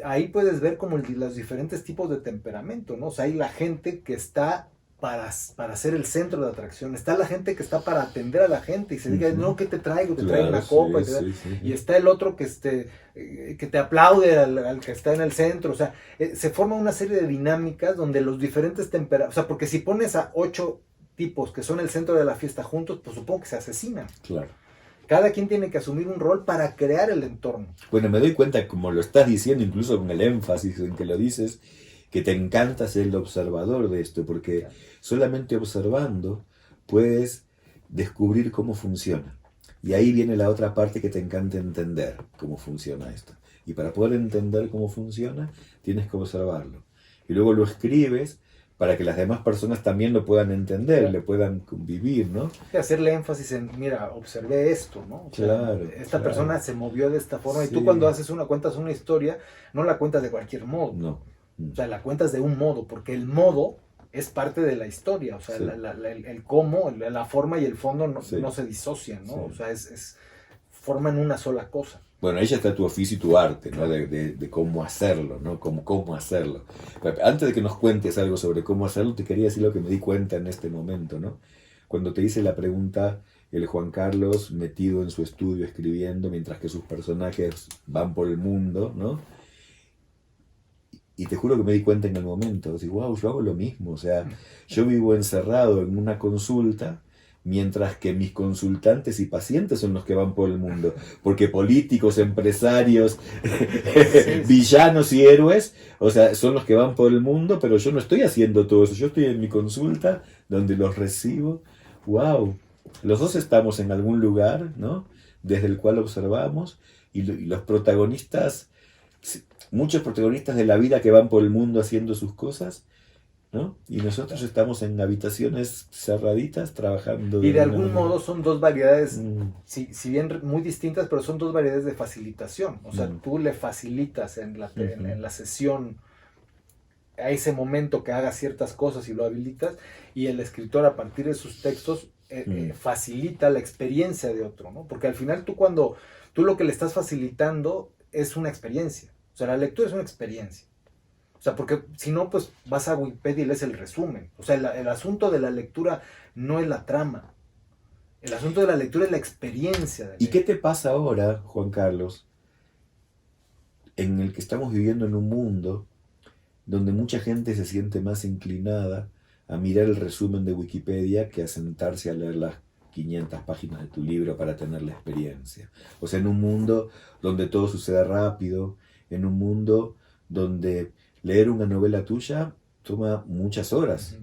ahí puedes ver como los diferentes tipos de temperamento, ¿no? O sea, hay la gente que está para ser el centro de atracción, está la gente que está para atender a la gente y se diga, no, ¿qué te traigo? Te traigo una copa. Sí. Y está el otro que te aplaude al que está en el centro. O sea, se forma una serie de dinámicas donde los diferentes temperamentos, o sea, porque si pones a 8 tipos que son el centro de la fiesta juntos, pues supongo que se asesinan. Claro. Cada quien tiene que asumir un rol para crear el entorno. Bueno, me doy cuenta, como lo estás diciendo, incluso con el énfasis en que lo dices, que te encanta ser el observador de esto, porque solamente observando puedes descubrir cómo funciona. Y ahí viene la otra parte que te encanta entender cómo funciona esto. Y para poder entender cómo funciona, tienes que observarlo. Y luego lo escribes para que las demás personas también lo puedan entender, Claro. le puedan convivir, ¿no? Y hacerle énfasis en, mira, observé esto, ¿no? O sea, Claro, esta claro. persona se movió de esta forma. Sí. Y tú cuando cuentas una historia, no la cuentas de cualquier modo. No. O sea, la cuentas de un modo, porque el modo es parte de la historia. O sea, Sí. el cómo, la forma y el fondo no, Sí. no se disocian, ¿no? Sí. O sea, forman una sola cosa. Bueno, ahí ya está tu oficio y tu arte, ¿no? De cómo hacerlo, ¿no? Cómo hacerlo. Pero antes de que nos cuentes algo sobre cómo hacerlo, te quería decir lo que me di cuenta en este momento, ¿no? Cuando te hice la pregunta, el Juan Carlos metido en su estudio escribiendo, mientras que sus personajes van por el mundo, ¿no? Y te juro que me di cuenta en el momento, así, wow, yo hago lo mismo, o sea, yo vivo encerrado en una consulta, mientras que mis consultantes y pacientes son los que van por el mundo, porque políticos, empresarios, villanos y héroes, o sea, son los que van por el mundo, pero yo no estoy haciendo todo eso, yo estoy en mi consulta, donde los recibo, wow, los dos estamos en algún lugar, ¿no? Desde el cual observamos, y los protagonistas, muchos protagonistas de la vida que van por el mundo haciendo sus cosas, ¿no? Y nosotros estamos en habitaciones cerraditas trabajando. Y de algún manera. modo son dos variedades, si bien muy distintas, pero son dos variedades de facilitación. O sea, tú le facilitas en la sesión a ese momento que haga ciertas cosas y lo habilitas, y el escritor a partir de sus textos facilita la experiencia de otro, ¿no? Porque al final tú lo que le estás facilitando es una experiencia. O sea, la lectura es una experiencia. O sea, porque si no, pues vas a Wikipedia y lees el resumen. O sea, el asunto de la lectura no es la trama. El asunto de la lectura es la experiencia. ¿Y qué te pasa ahora, Juan Carlos, en el que estamos viviendo en un mundo donde mucha gente se siente más inclinada a mirar el resumen de Wikipedia que a sentarse a leer las 500 páginas de tu libro para tener la experiencia? O sea, en un mundo donde todo sucede rápido, en un mundo donde leer una novela tuya toma muchas horas,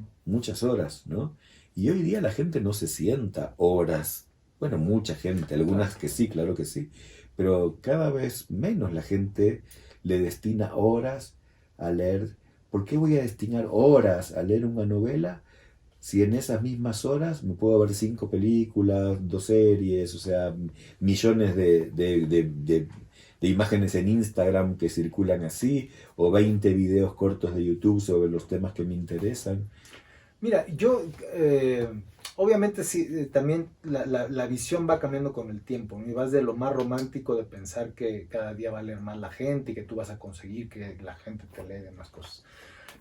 ¿no? Y hoy día la gente no se sienta horas. Bueno, mucha gente, algunas que sí, claro que sí, pero cada vez menos la gente le destina horas a leer. ¿Por qué voy a destinar horas a leer una novela si en esas mismas horas me puedo ver 5 películas, 2 series, o sea, millones de imágenes en Instagram que circulan así, o 20 videos cortos de YouTube sobre los temas que me interesan. Mira, yo, obviamente sí, también la visión va cambiando con el tiempo, ¿no? Y vas de lo más romántico de pensar que cada día va a leer más la gente y que tú vas a conseguir que la gente te lea y demás cosas.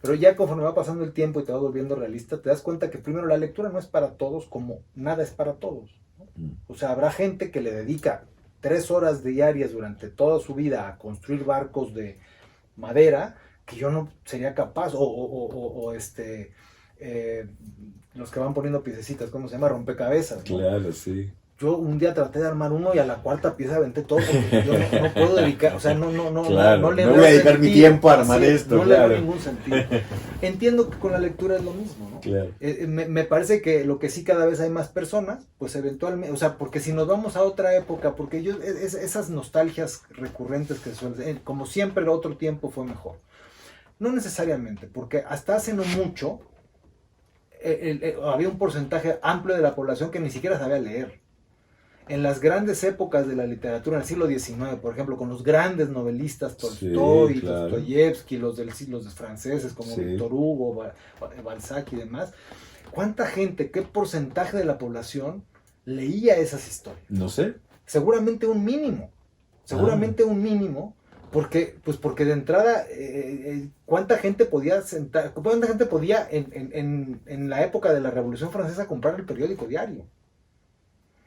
Pero ya conforme va pasando el tiempo y te vas volviendo realista, te das cuenta que primero la lectura no es para todos como nada es para todos, ¿no? O sea, habrá gente que le dedica 3 horas diarias durante toda su vida a construir barcos de madera que yo no sería capaz, los que van poniendo piececitas, ¿cómo se llama? Rompecabezas, ¿no? Claro, sí. Yo un día traté de armar uno y a la cuarta pieza aventé todo porque yo no puedo dedicar, o sea, Claro, no le no veo voy a dedicar mi sentido, tiempo a armar así, esto, no claro. le veo ningún sentido. Entiendo que con la lectura es lo mismo, ¿no? Claro. Me parece que lo que sí cada vez hay más personas, pues eventualmente, o sea, porque si nos vamos a otra época, porque esas nostalgias recurrentes que suelen, como siempre el otro tiempo fue mejor. No necesariamente, porque hasta hace no mucho había un porcentaje amplio de la población que ni siquiera sabía leer. En las grandes épocas de la literatura, en el siglo XIX, por ejemplo, con los grandes novelistas, Tolstoy, Sí, claro. Dostoyevsky, los franceses como Sí. Víctor Hugo, Balzac y demás, ¿cuánta gente, qué porcentaje de la población leía esas historias? No sé. Seguramente un mínimo, porque de entrada, ¿cuánta gente podía en la época de la Revolución Francesa comprar el periódico diario?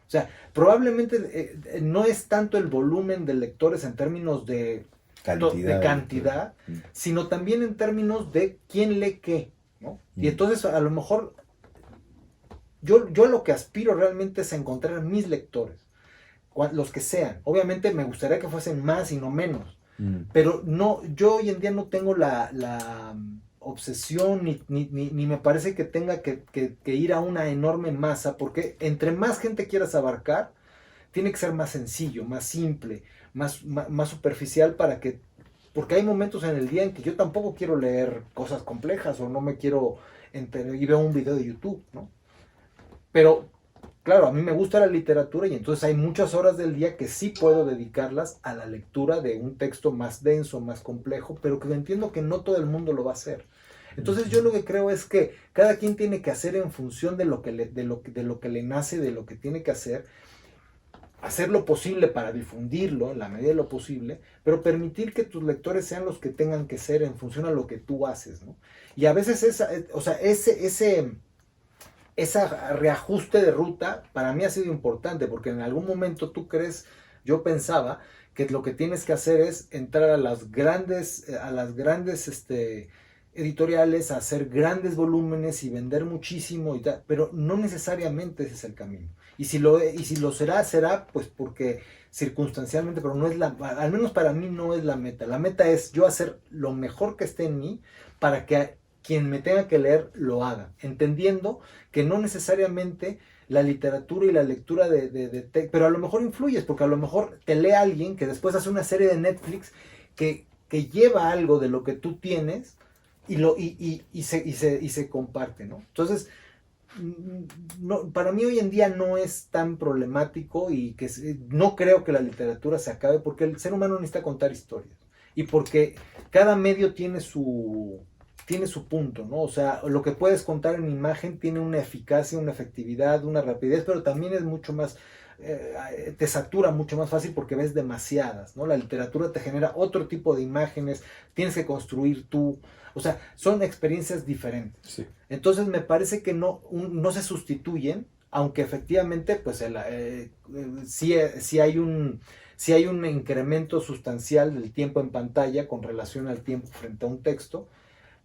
O sea, probablemente no es tanto el volumen de lectores en términos de cantidad, sino también en términos de quién lee qué, ¿no? Y entonces a lo mejor yo lo que aspiro realmente es a encontrar mis lectores, los que sean. Obviamente me gustaría que fuesen más y no menos, pero no, yo hoy en día no tengo la obsesión ni me parece que tenga que ir a una enorme masa, porque entre más gente quieras abarcar, tiene que ser más sencillo, más simple, más superficial porque hay momentos en el día en que yo tampoco quiero leer cosas complejas o no me quiero enterar y veo un video de YouTube, ¿no? Pero claro, a mí me gusta la literatura y entonces hay muchas horas del día que sí puedo dedicarlas a la lectura de un texto más denso, más complejo, pero que entiendo que no todo el mundo lo va a hacer. Entonces yo lo que creo es que cada quien tiene que hacer en función de lo que le nace, de lo que tiene que hacer lo posible para difundirlo en la medida de lo posible, pero permitir que tus lectores sean los que tengan que ser en función a lo que tú haces, ¿no? Y a veces ese reajuste de ruta para mí ha sido importante, porque en algún momento yo pensaba que lo que tienes que hacer es entrar a las grandes editoriales, a hacer grandes volúmenes y vender muchísimo y tal, pero no necesariamente ese es el camino. Y si lo será pues porque circunstancialmente, pero no es al menos para mí no es la meta. La meta es yo hacer lo mejor que esté en mí para que quien me tenga que leer lo haga, entendiendo que no necesariamente la literatura y la lectura pero a lo mejor influyes, porque a lo mejor te lee alguien que después hace una serie de Netflix que lleva algo de lo que tú tienes y se comparte, ¿no? Entonces, para mí hoy en día no es tan problemático y no creo que la literatura se acabe, porque el ser humano necesita contar historias y porque cada medio tiene su punto, ¿no? O sea, lo que puedes contar en imagen tiene una eficacia, una efectividad, una rapidez, pero también es mucho más, te satura mucho más fácil porque ves demasiadas, ¿no? La literatura te genera otro tipo de imágenes, tienes que construir tú, o sea, son experiencias diferentes. Sí. Entonces me parece que no se sustituyen, aunque efectivamente, pues sí hay un incremento sustancial del tiempo en pantalla con relación al tiempo frente a un texto,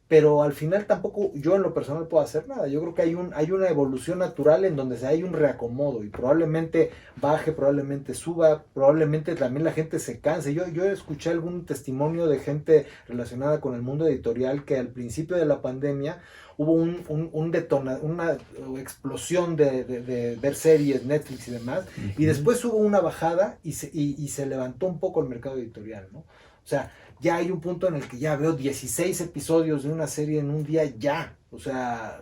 pero al final tampoco yo en lo personal puedo hacer nada. Yo creo que hay una evolución natural en donde hay un reacomodo y probablemente baje, probablemente suba, probablemente también la gente se canse. Yo escuché algún testimonio de gente relacionada con el mundo editorial que al principio de la pandemia hubo una explosión de ver series, Netflix y demás, y después hubo una bajada y se levantó un poco el mercado editorial, ¿no? O sea, ya hay un punto en el que ya veo 16 episodios de una serie en un día ya. O sea,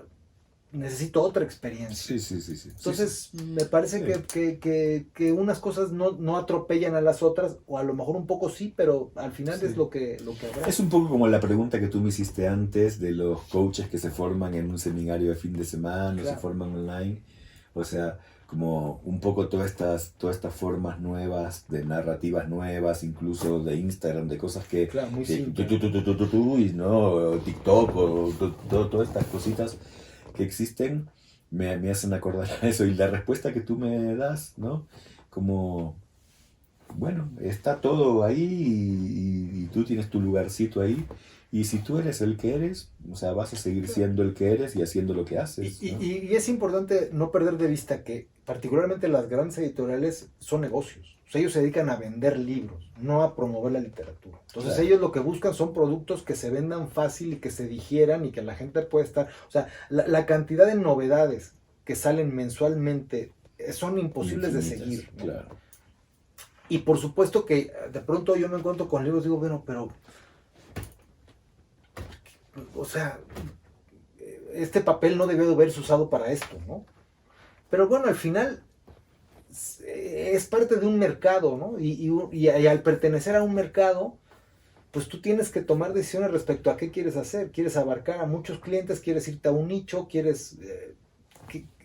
necesito otra experiencia. Sí. Entonces, me parece que unas cosas no atropellan a las otras, o a lo mejor un poco sí, pero al final es lo que habrá. Es un poco como la pregunta que tú me hiciste antes de los coaches que se forman en un seminario de fin de semana, o se forman online. O sea, como un poco todas estas formas nuevas, de narrativas nuevas, incluso de Instagram, de cosas que... Muy simple. simple. Y no, TikTok, o todas estas cositas que existen, me hacen acordar a eso. Y la respuesta que tú me das, ¿no? Como, bueno, está todo ahí y tú tienes tu lugarcito ahí. Y si tú eres el que eres, o sea, vas a seguir siendo el que eres y haciendo lo que haces, ¿no? Y es importante no perder de vista que particularmente las grandes editoriales son negocios. O sea, ellos se dedican a vender libros, no a promover la literatura. Entonces ellos lo que buscan son productos que se vendan fácil y que se digieran y que la gente pueda estar... O sea, la cantidad de novedades que salen mensualmente son imposibles de seguir, ¿no? Claro. Y por supuesto que de pronto yo me encuentro con libros y digo, bueno, pero... O sea, este papel no debió de haberse usado para esto, ¿no? Pero bueno, al final es parte de un mercado, ¿no? Y al pertenecer a un mercado, pues tú tienes que tomar decisiones respecto a qué quieres hacer. Quieres abarcar a muchos clientes, quieres irte a un nicho, quieres...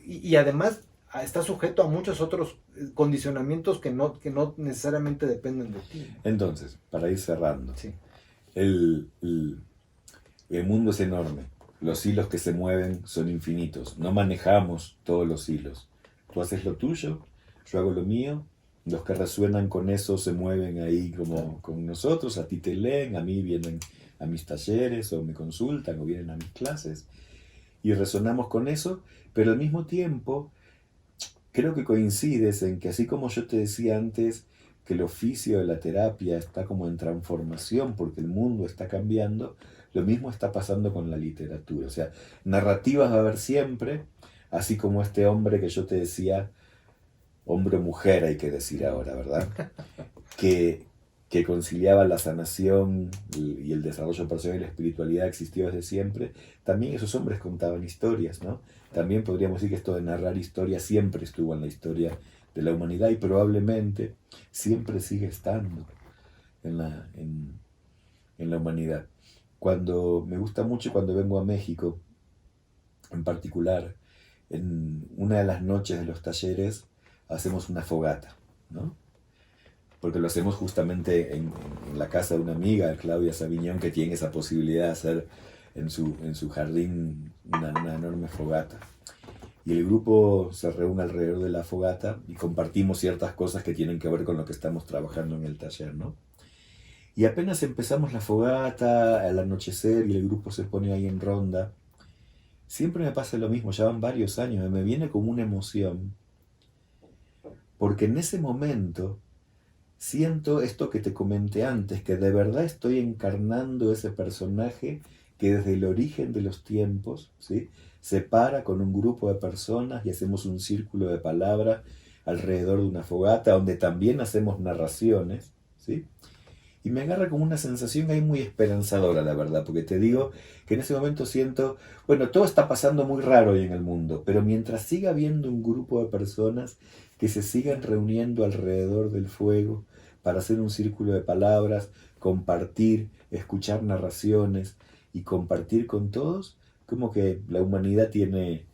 y además está sujeto a muchos otros condicionamientos que no necesariamente dependen de ti, ¿no? Entonces, para ir cerrando, Sí. El mundo es enorme, los hilos que se mueven son infinitos, no manejamos todos los hilos. Tú haces lo tuyo, yo hago lo mío, los que resuenan con eso se mueven ahí como con nosotros, a ti te leen, a mí vienen a mis talleres o me consultan o vienen a mis clases y resonamos con eso, pero al mismo tiempo creo que coincides en que así como yo te decía antes que el oficio de la terapia está como en transformación porque el mundo está cambiando, lo mismo está pasando con la literatura. O sea, narrativas va a haber siempre, así como este hombre que yo te decía, hombre o mujer hay que decir ahora, ¿verdad? Que conciliaba la sanación y el desarrollo personal y la espiritualidad existió desde siempre. También esos hombres contaban historias, ¿no? También podríamos decir que esto de narrar historias siempre estuvo en la historia de la humanidad y probablemente siempre sigue estando en la humanidad. Me gusta mucho cuando vengo a México, en particular, en una de las noches de los talleres hacemos una fogata, ¿no? Porque lo hacemos justamente en la casa de una amiga, Claudia Sabiñón, que tiene esa posibilidad de hacer en su jardín una enorme fogata. Y el grupo se reúne alrededor de la fogata y compartimos ciertas cosas que tienen que ver con lo que estamos trabajando en el taller, ¿no? Y apenas empezamos la fogata, al anochecer, y el grupo se pone ahí en ronda, siempre me pasa lo mismo, ya van varios años, me viene como una emoción, porque en ese momento siento esto que te comenté antes, que de verdad estoy encarnando ese personaje que desde el origen de los tiempos, ¿sí?, se para con un grupo de personas y hacemos un círculo de palabras alrededor de una fogata, donde también hacemos narraciones, ¿sí? Y me agarra como una sensación ahí muy esperanzadora, la verdad, porque te digo que en ese momento siento, bueno, todo está pasando muy raro hoy en el mundo, pero mientras siga habiendo un grupo de personas que se sigan reuniendo alrededor del fuego para hacer un círculo de palabras, compartir, escuchar narraciones y compartir con todos, como que la humanidad tiene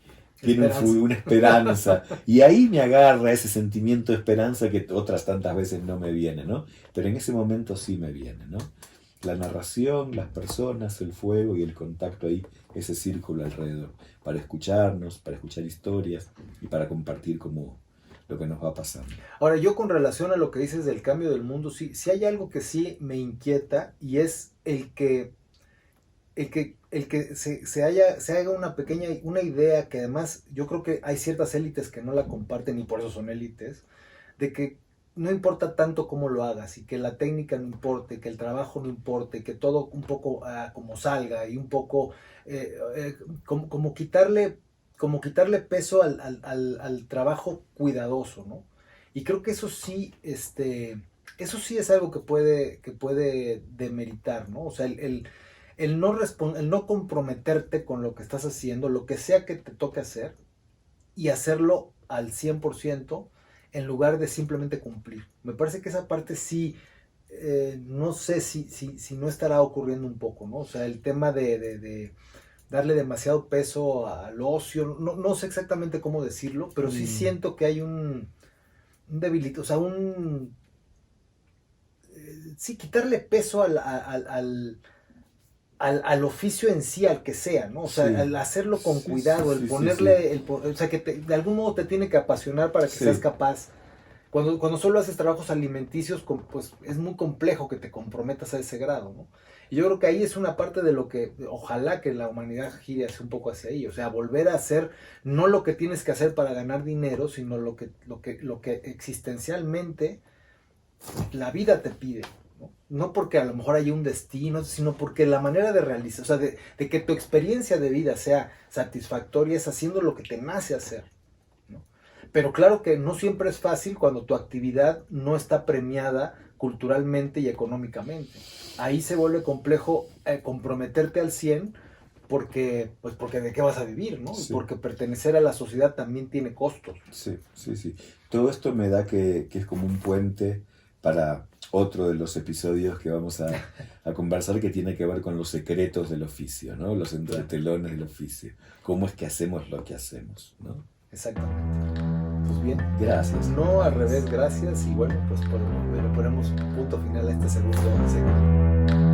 una esperanza. Y ahí me agarra ese sentimiento de esperanza que otras tantas veces no me viene, ¿no? Pero en ese momento sí me viene, ¿no? La narración, las personas, el fuego y el contacto ahí, ese círculo alrededor, para escucharnos, para escuchar historias y para compartir como lo que nos va pasando. Ahora, yo con relación a lo que dices del cambio del mundo, sí hay algo que sí me inquieta, y es el que se haga una idea que además yo creo que hay ciertas élites que no la comparten y por eso son élites, de que no importa tanto cómo lo hagas y que la técnica no importe, que el trabajo no importe, que todo un poco como salga y un poco como quitarle peso al trabajo cuidadoso, ¿no? Y creo que eso sí es algo que puede demeritar, ¿no? O sea, el no comprometerte con lo que estás haciendo, lo que sea que te toque hacer, y hacerlo al 100% en lugar de simplemente cumplir. Me parece que esa parte sí, no sé si no estará ocurriendo un poco, ¿no? O sea, el tema de darle demasiado peso al ocio, no sé exactamente cómo decirlo, pero sí siento que hay un debilito, o sea, sí, quitarle peso al oficio en sí, al que sea, ¿no? O sea, Sí. al hacerlo con Sí, cuidado, sí, el sí, ponerle, o sea, que de algún modo te tiene que apasionar para que Sí. seas capaz. Cuando solo haces trabajos alimenticios, pues es muy complejo que te comprometas a ese grado, ¿no? Y yo creo que ahí es una parte de lo que, ojalá que la humanidad gire un poco hacia ahí, o sea, volver a hacer no lo que tienes que hacer para ganar dinero, sino lo que existencialmente la vida te pide, ¿no? No porque a lo mejor haya un destino, sino porque la manera de realizar, o sea, de que tu experiencia de vida sea satisfactoria es haciendo lo que te nace hacer, ¿no? Pero claro que no siempre es fácil cuando tu actividad no está premiada culturalmente y económicamente. Ahí se vuelve complejo comprometerte al 100 porque de qué vas a vivir, ¿no? Sí. Porque pertenecer a la sociedad también tiene costos. Sí, sí, sí. Todo esto me da que es como un puente para otro de los episodios que vamos a conversar, que tiene que ver con los secretos del oficio, ¿no? Los entretelones del oficio. Cómo es que hacemos lo que hacemos, ¿no? Exactamente. Pues bien. Gracias. No, al revés, gracias. Y bueno, pues le ponemos punto final a este segundo segmento.